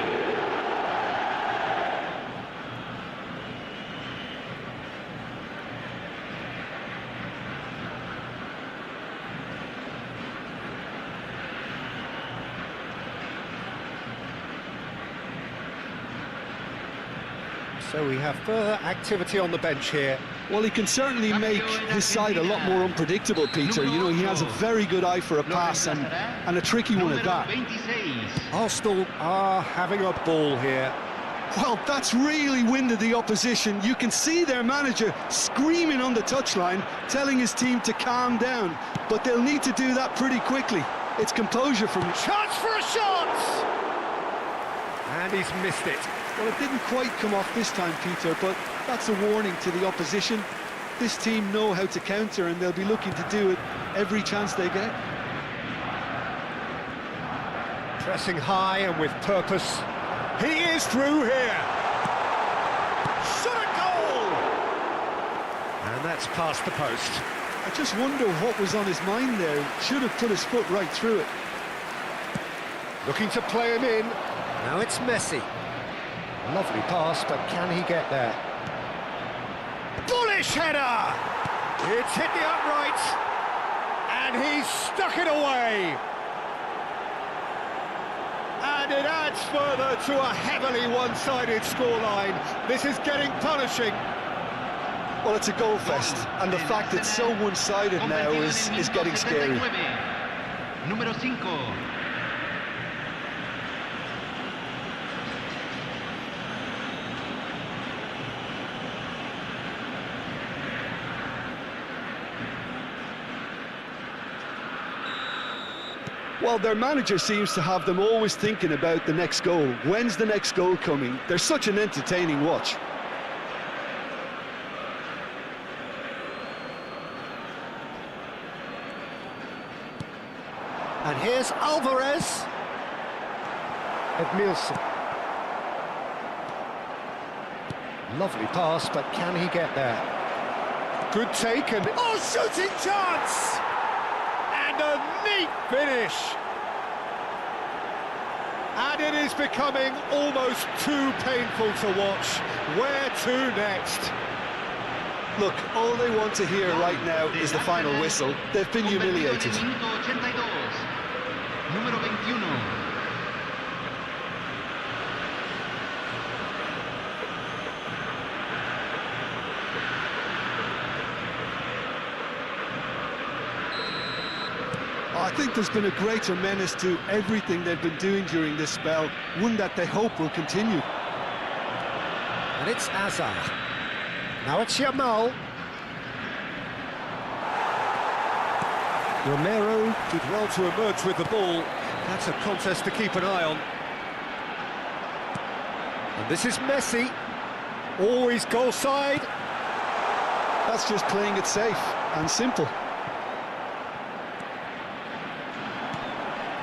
So we have further activity on the bench here. Well, he can certainly make his side a lot more unpredictable, Peter. You know, he has a very good eye for a pass and a tricky one at that. Arsenal are having a ball here. Well, that's really winded the opposition. You can see their manager screaming on the touchline, telling his team to calm down. But they'll need to do that pretty quickly. It's composure from... Chance for a shot! And he's missed it. Well, it didn't quite come off this time, Peter, but that's a warning to the opposition. This team know how to counter, and they'll be looking to do it every chance they get. Pressing high and with purpose. He is through here. Shot a goal! And that's past the post. I just wonder what was on his mind there. Should have put his foot right through it. Looking to play him in. Now it's Messi. Lovely pass, but can he get there? Bullish header! It's hit the upright, and he's stuck it away. And it adds further to a heavily one-sided scoreline. This is getting punishing. Well, it's a goal fest, and the fact it's so one-sided now is getting scary. Número 5. Well, their manager seems to have them always thinking about the next goal. When's the next goal coming? They're such an entertaining watch. And here's Alvarez. Edmilson. Lovely pass, but can he get there? Good take and... Oh, shooting chance! And a neat finish. And it is becoming almost too painful to watch. Where to next? Look, all they want to hear right now is the final whistle. They've been humiliated. Número 21. I think there's been a greater menace to everything they've been doing during this spell, one that they hope will continue. And it's Azar. Now it's Yamal. Romero did well to emerge with the ball. That's a contest to keep an eye on. And this is Messi. Always goal side. That's just playing it safe and simple.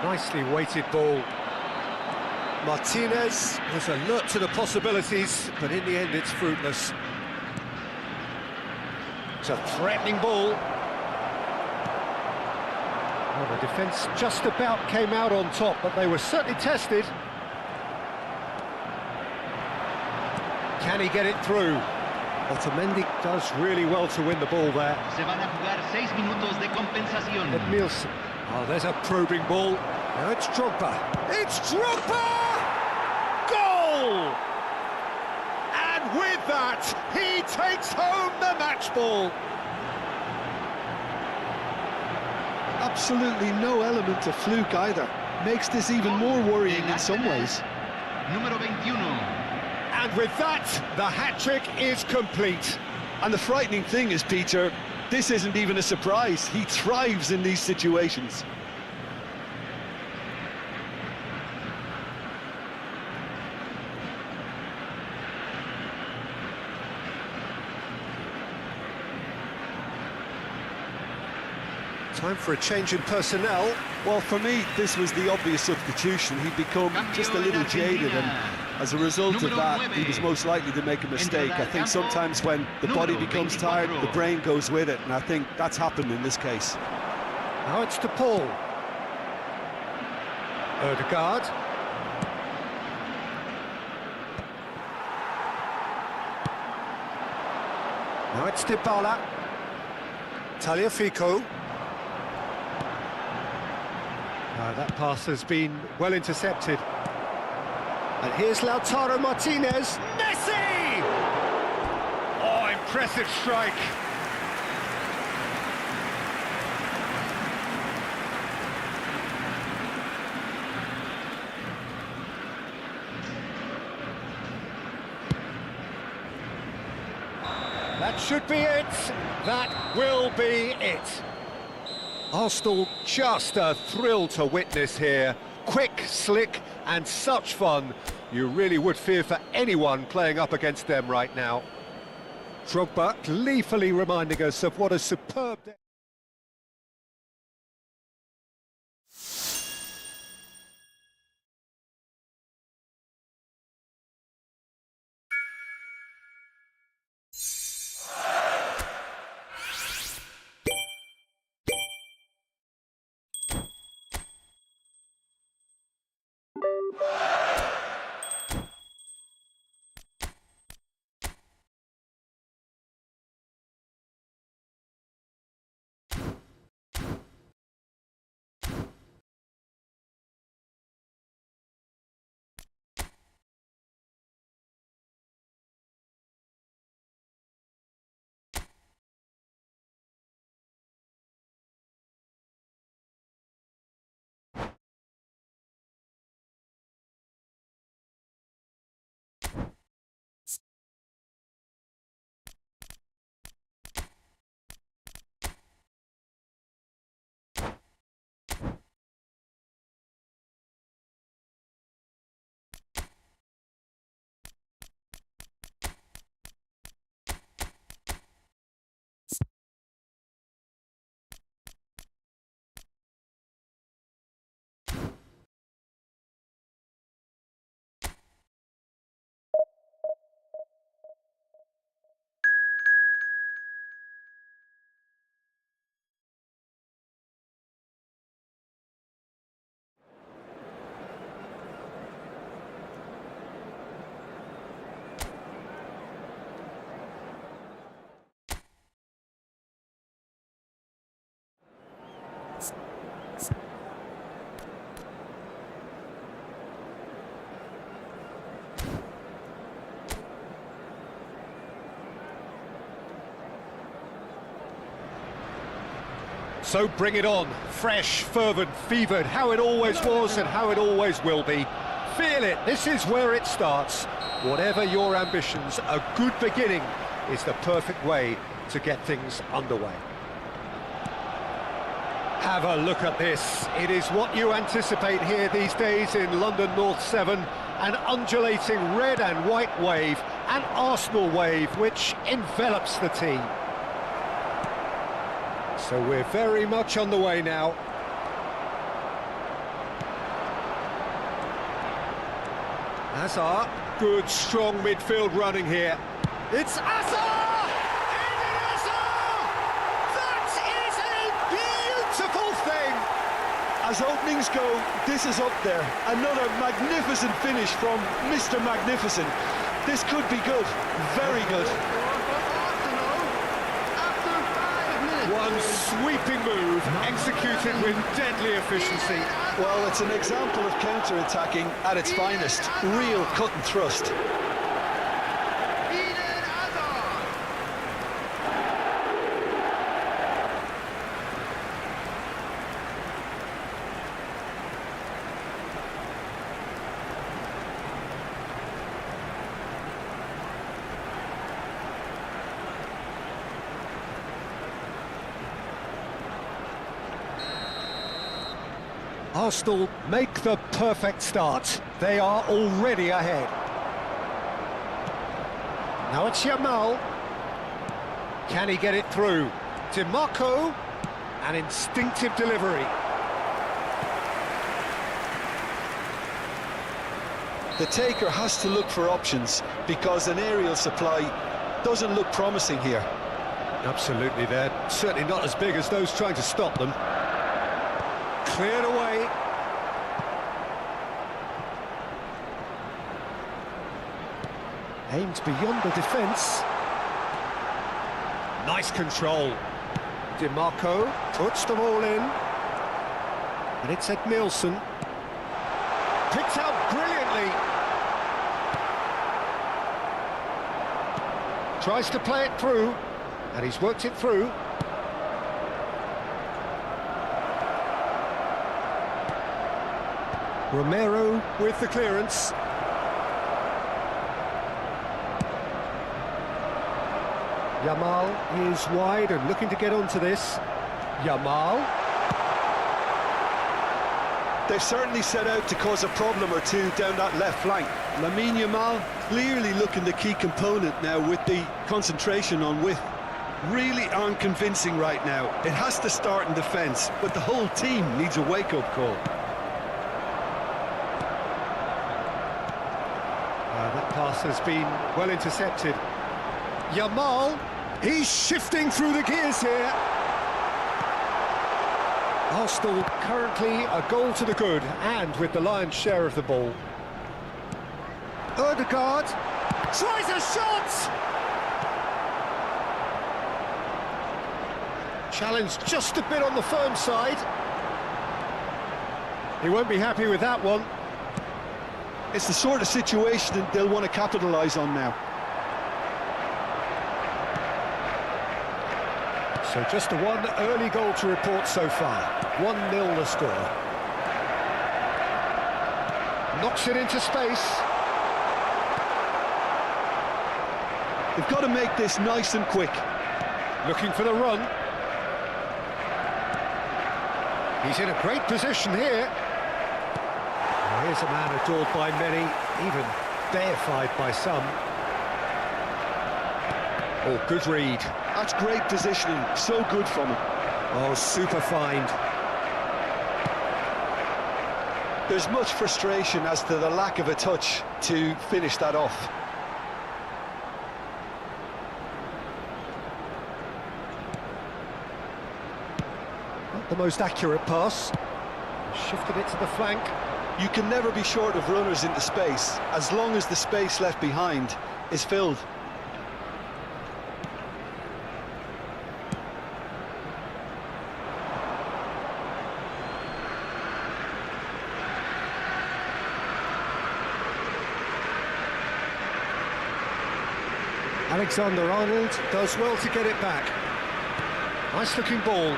Nicely weighted ball. Martinez was alert to the possibilities, but in the end it's fruitless. It's a threatening ball. Well, the defence just about came out on top, but they were certainly tested. Can he get it through? Otamendi does really well to win the ball there. Se van a jugar 6 minutos de compensación. Edmilson. Oh, there's a probing ball. Now it's Drogba. It's Drogba! Goal! And with that, he takes home the match ball. Absolutely no element of fluke either. Makes this even more worrying in some ways. Número 21. And with that, the hat-trick is complete. And the frightening thing is, Peter, this isn't even a surprise. He thrives in these situations. Time for a change in personnel. Well, for me, this was the obvious substitution. He'd become just a little jaded, and as a result of that, he was most likely to make a mistake. I think sometimes when the body becomes tired, the brain goes with it, and I think that's happened in this case. Now it's to Paul. Odegaard. Now it's Dybala. Tagliafico. That pass has been well intercepted. And here's Lautaro Martinez. Messi! impressive strike. That should be it. That will be it. Arsenal, just a thrill to witness here. Quick, slick, and such fun. You really would fear for anyone playing up against them right now. Drogba gleefully reminding us of what a superb... So bring it on, fresh, fervent, fevered, how it always was and how it always will be. Feel it, this is where it starts. Whatever your ambitions, a good beginning is the perfect way to get things underway. Have a look at this. It is what you anticipate here these days in London North 7, an undulating red and white wave, an Arsenal wave which envelops the team. So we're very much on the way now. Hazard, good strong midfield running here. It's Hazard! Eden Hazard! That is a beautiful thing! As openings go, this is up there. Another magnificent finish from Mr. Magnificent. This could be good, very good. One sweeping move, executed with deadly efficiency. Well, it's an example of counter-attacking at its finest. Real cut and thrust. Arsenal make the perfect start. They are already ahead. Now it's Yamal. Can he get it through? DiMarco, an instinctive delivery. The taker has to look for options because an aerial supply doesn't look promising here. Absolutely, they're certainly not as big as those trying to stop them. Cleared away. Aimed beyond the defence. Nice control. DiMarco puts them all in. And it's Ed Nielsen. Picked out brilliantly. Tries to play it through, and he's worked it through. Romero with the clearance. Yamal is wide and looking to get onto this. Yamal. They've certainly set out to cause a problem or two down that left flank. Lamine Yamal clearly looking the key component now with the concentration on width. Really aren't convincing right now. It has to start in defence, but the whole team needs a wake-up call. That pass has been well intercepted. Yamal, he's shifting through the gears here. Arsenal currently a goal to the good, and with the lion's share of the ball. Odegaard tries a shot! Challenge just a bit on the firm side. He won't be happy with that one. It's the sort of situation that they'll want to capitalise on now. So just one early goal to report so far. 1-0 the score. Knocks it into space. They've got to make this nice and quick. Looking for the run. He's in a great position here. Here's a man adored by many, even deified by some. Oh, good read. That's great positioning, so good from him. Oh, super find. There's much frustration as to the lack of a touch to finish that off. Not the most accurate pass. Shifted it to the flank. You can never be short of runners into space, as long as the space left behind is filled. Alexander-Arnold does well to get it back. Nice looking ball.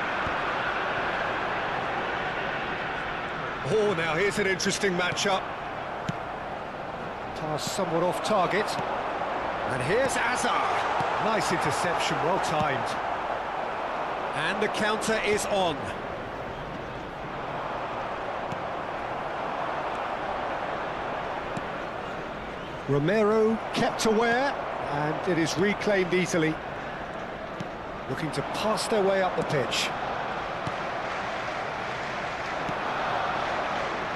Oh, now here's an interesting matchup. Pass somewhat off target. And here's Azar. Nice interception, well timed. And the counter is on. Romero kept aware, and it is reclaimed easily. Looking to pass their way up the pitch.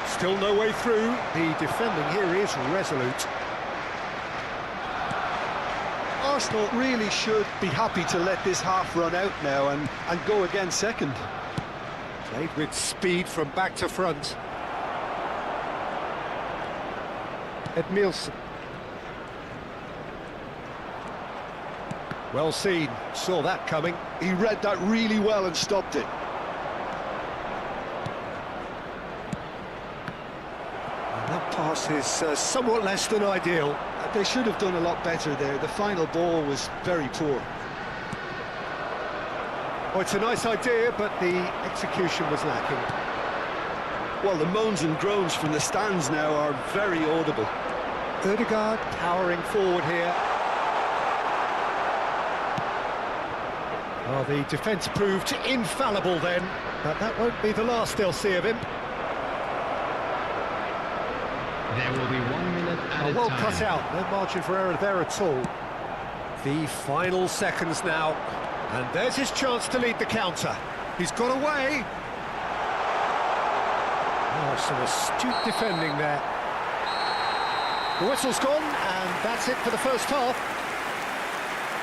Still no way through. The defending here is resolute. Arsenal really should be happy to let this half run out now and go again second. Played with speed from back to front. Edmilson. Well seen, saw that coming. He read that really well and stopped it. And that pass is somewhat less than ideal. They should have done a lot better there. The final ball was very poor. Oh, it's a nice idea, but the execution was lacking. Well, the moans and groans from the stands now are very audible. Odegaard powering forward here. Well, the defence proved infallible then, but that won't be the last they'll see of him. There will be 1 minute at a Well time. cut out, no margin for error there at all. The final seconds now, and there's his chance to lead the counter. He's got away. Oh, some astute defending there. The whistle's gone, and that's it for the first half.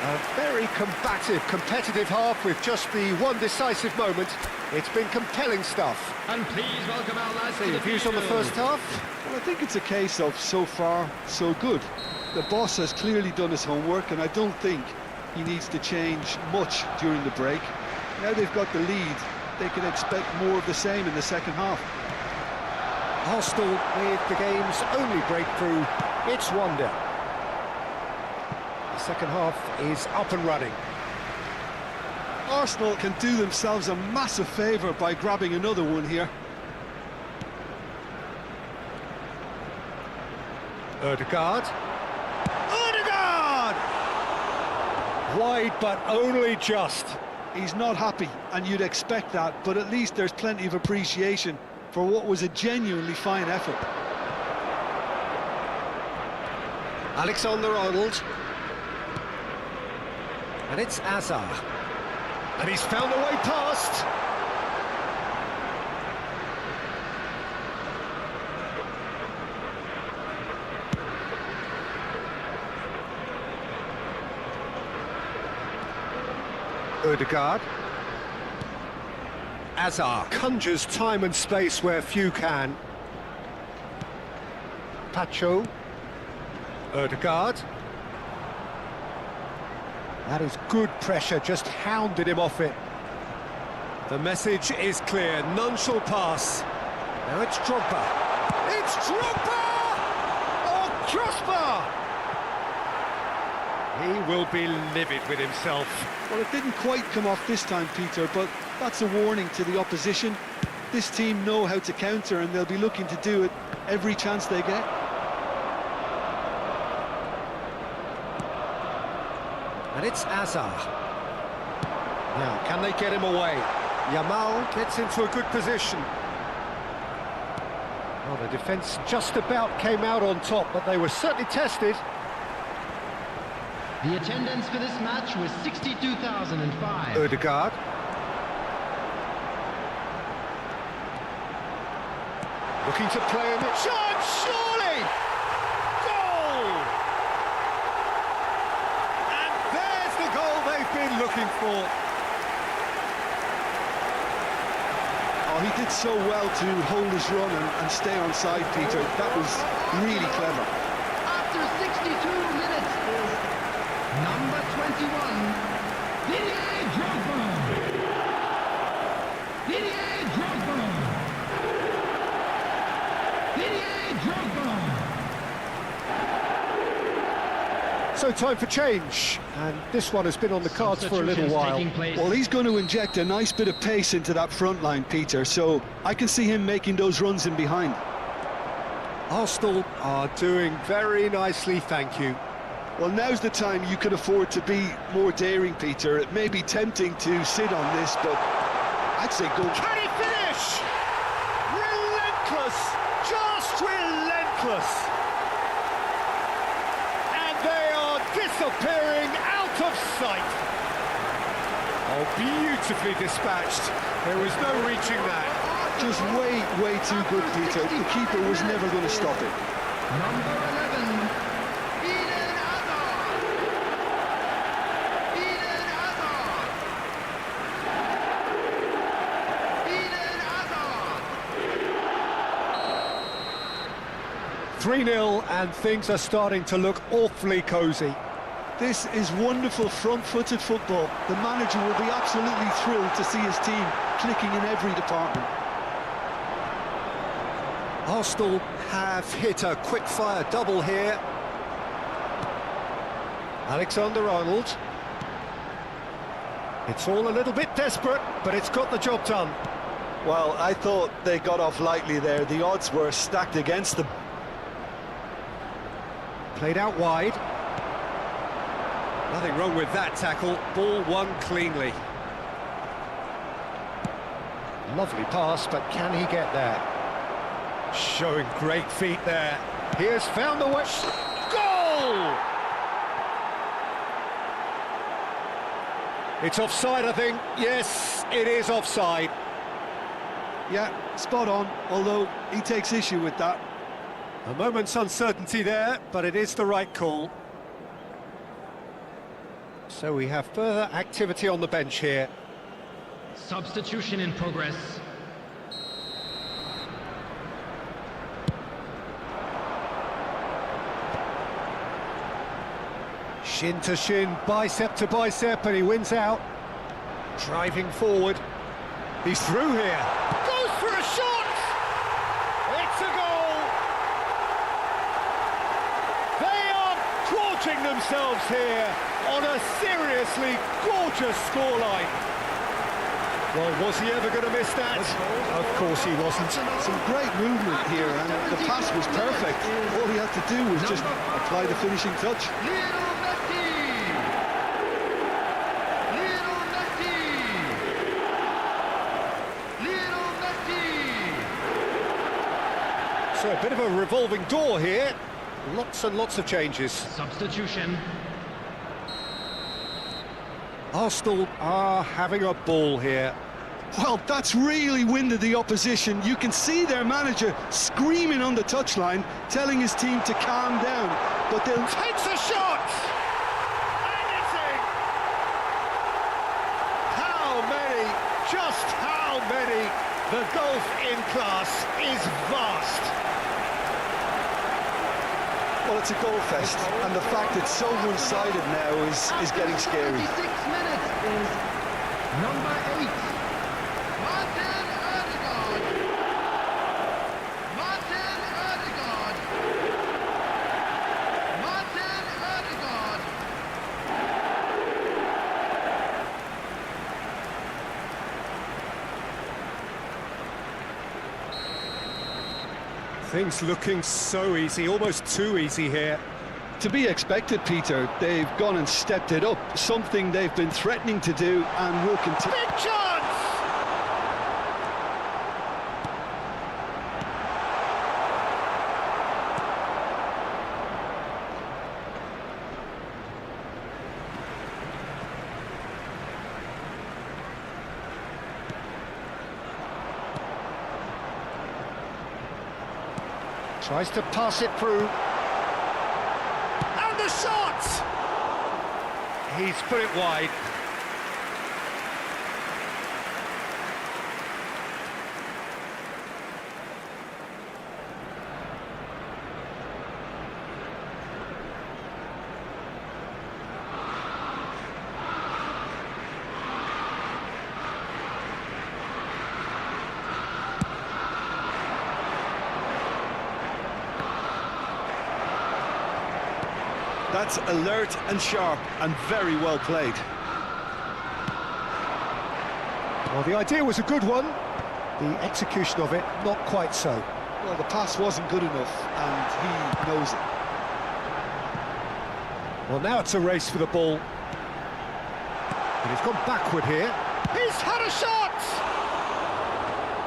A very combative, competitive half with just the one decisive moment. It's been compelling stuff. And please welcome our lads to Your the views on the field. first half? Well, I think it's a case of so far, so good. The boss has clearly done his homework, and I don't think he needs to change much during the break. Now they've got the lead, they can expect more of the same in the second half. Arsenal with the game's only breakthrough. It's 1-0. The second half is up and running. Arsenal can do themselves a massive favour by grabbing another one here. Ødegaard. Ødegaard! Wide, but only just. He's not happy, and you'd expect that, but at least there's plenty of appreciation for what was a genuinely fine effort. Alexander-Arnold. And it's Azar. And he's found a way past. Ødegaard. Azar conjures time and space where few can. Pacho. Ødegaard. That is good pressure, just hounded him off it. The message is clear, none shall pass. Now it's Drogba. It's Drogba! Oh, crossbar! He will be livid with himself. Well, it didn't quite come off this time, Peter, but that's a warning to the opposition. This team know how to counter, and they'll be looking to do it every chance they get. And it's Azar. Now, can they get him away? Yamal gets into a good position. Well, the defence just about came out on top, but they were certainly tested. The attendance for this match was 62,005. Ødegaard. Looking to play in the chance, surely! Goal! And there's the goal they've been looking for. Oh, he did so well to hold his run and stay on side, Peter. That was really clever. After 62 minutes is number 21, Didier Drogba. Didier Drogba. Didier Drogba. So time for change, and this one has been on the cards for a little while. Well, he's going to inject a nice bit of pace into that front line, Peter, so I can see him making those runs in behind. Arsenal are doing very nicely, thank you. Well, now's the time you can afford to be more daring, Peter. It may be tempting to sit on this, but I'd say go. Can he finish? Relentless, just relentless. And they are disappearing out of sight. Oh, beautifully dispatched. There was no reaching that. Just way too good, Peter. The keeper was never going to stop it. Number 11, Eden Hazard. Eden Hazard. Eden Hazard. 3-0, and things are starting to look awfully cosy. This is wonderful front-footed football. The manager will be absolutely thrilled to see his team clicking in every department. Arsenal have hit a quick-fire double here. Alexander-Arnold. It's all a little bit desperate, but it's got the job done. Well, I thought they got off lightly there. The odds were stacked against them. Played out wide. Nothing wrong with that tackle. Ball won cleanly. Lovely pass, but can he get there? Showing great feet there. He has found the way. Goal! It's offside, I think. Yes, it is offside. Yeah, spot on, although he takes issue with that. A moment's uncertainty there, but it is the right call. So we have further activity on the bench here. Substitution in progress. Shin to shin, bicep to bicep, and he wins out. Driving forward. He's through here. Goes for a shot! It's a goal! They are gorging themselves here on a seriously gorgeous scoreline. Well, was he ever going to miss that? Of course he wasn't. Some great movement here, and the pass was perfect. All he had to do was just apply the finishing touch. Lionel Messi. Lionel Messi. Lionel Messi. So a bit of a revolving door here. Lots and lots of changes. Substitution. Arsenal are having a ball here. Well, that's really winded the opposition. You can see their manager screaming on the touchline, telling his team to calm down. But they'll... Takes a shot! And it's in! How many, just how many? The golf in class is vast. Well, it's a goal fest, and the fact it's so one-sided now is getting scary. 36 minutes is number 8. Martin Ødegaard. Martin Ødegaard. Martin Ødegaard. Things looking so easy, almost too easy here. To be expected, Peter. They've gone and stepped it up, something they've been threatening to do and will continue. Big chance! Tries to pass it through. And the shot! He's put it wide. That's alert and sharp and very well played. Well, the idea was a good one. The execution of it, not quite so. Well, the pass wasn't good enough, and he knows it. Well, now it's a race for the ball. And he's gone backward here. He's had a shot!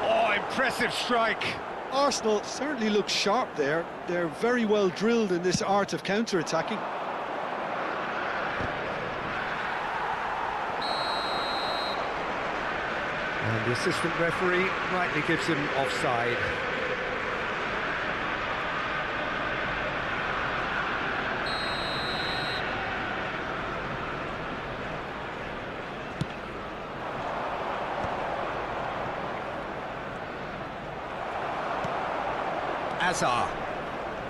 Oh, impressive strike. Arsenal certainly look sharp there. They're very well drilled in this art of counter-attacking. And the assistant referee rightly gives him offside.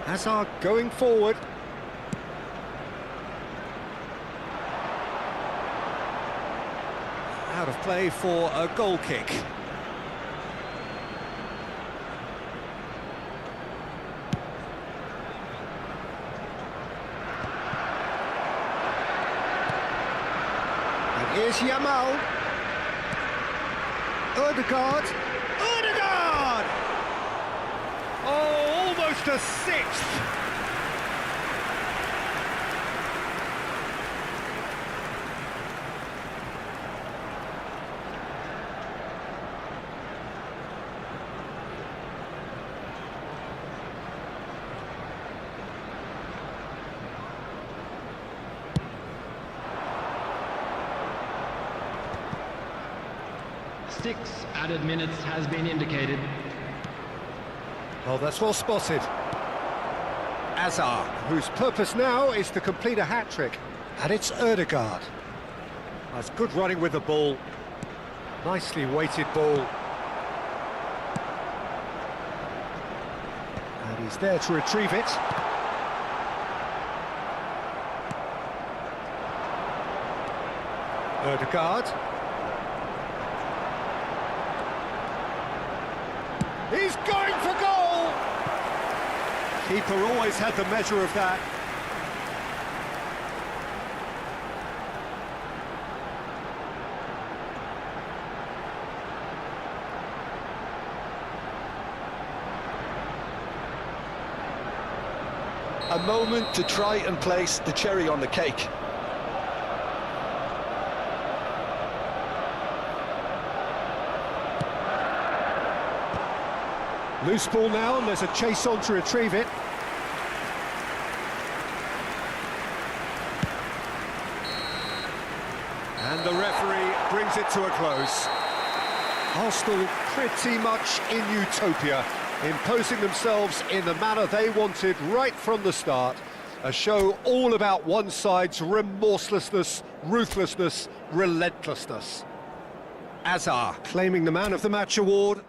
Hazard going forward. Out of play for a goal kick. And here's Yamal. Ødegaard. Oh, almost a sixth. Six added minutes has been indicated. Well, that's well spotted. Hazard, whose purpose now is to complete a hat-trick. And it's Ødegaard. That's good running with the ball. Nicely weighted ball. And he's there to retrieve it. Ødegaard. He's going for goal! Keeper always had the measure of that. a moment to try and place the cherry on the cake. Loose ball now, and there's a chase on to retrieve it. And the referee brings it to a close. Arsenal pretty much in utopia, imposing themselves in the manner they wanted right from the start. A show all about one side's remorselessness, ruthlessness, relentlessness. Azar claiming the Man of the Match award.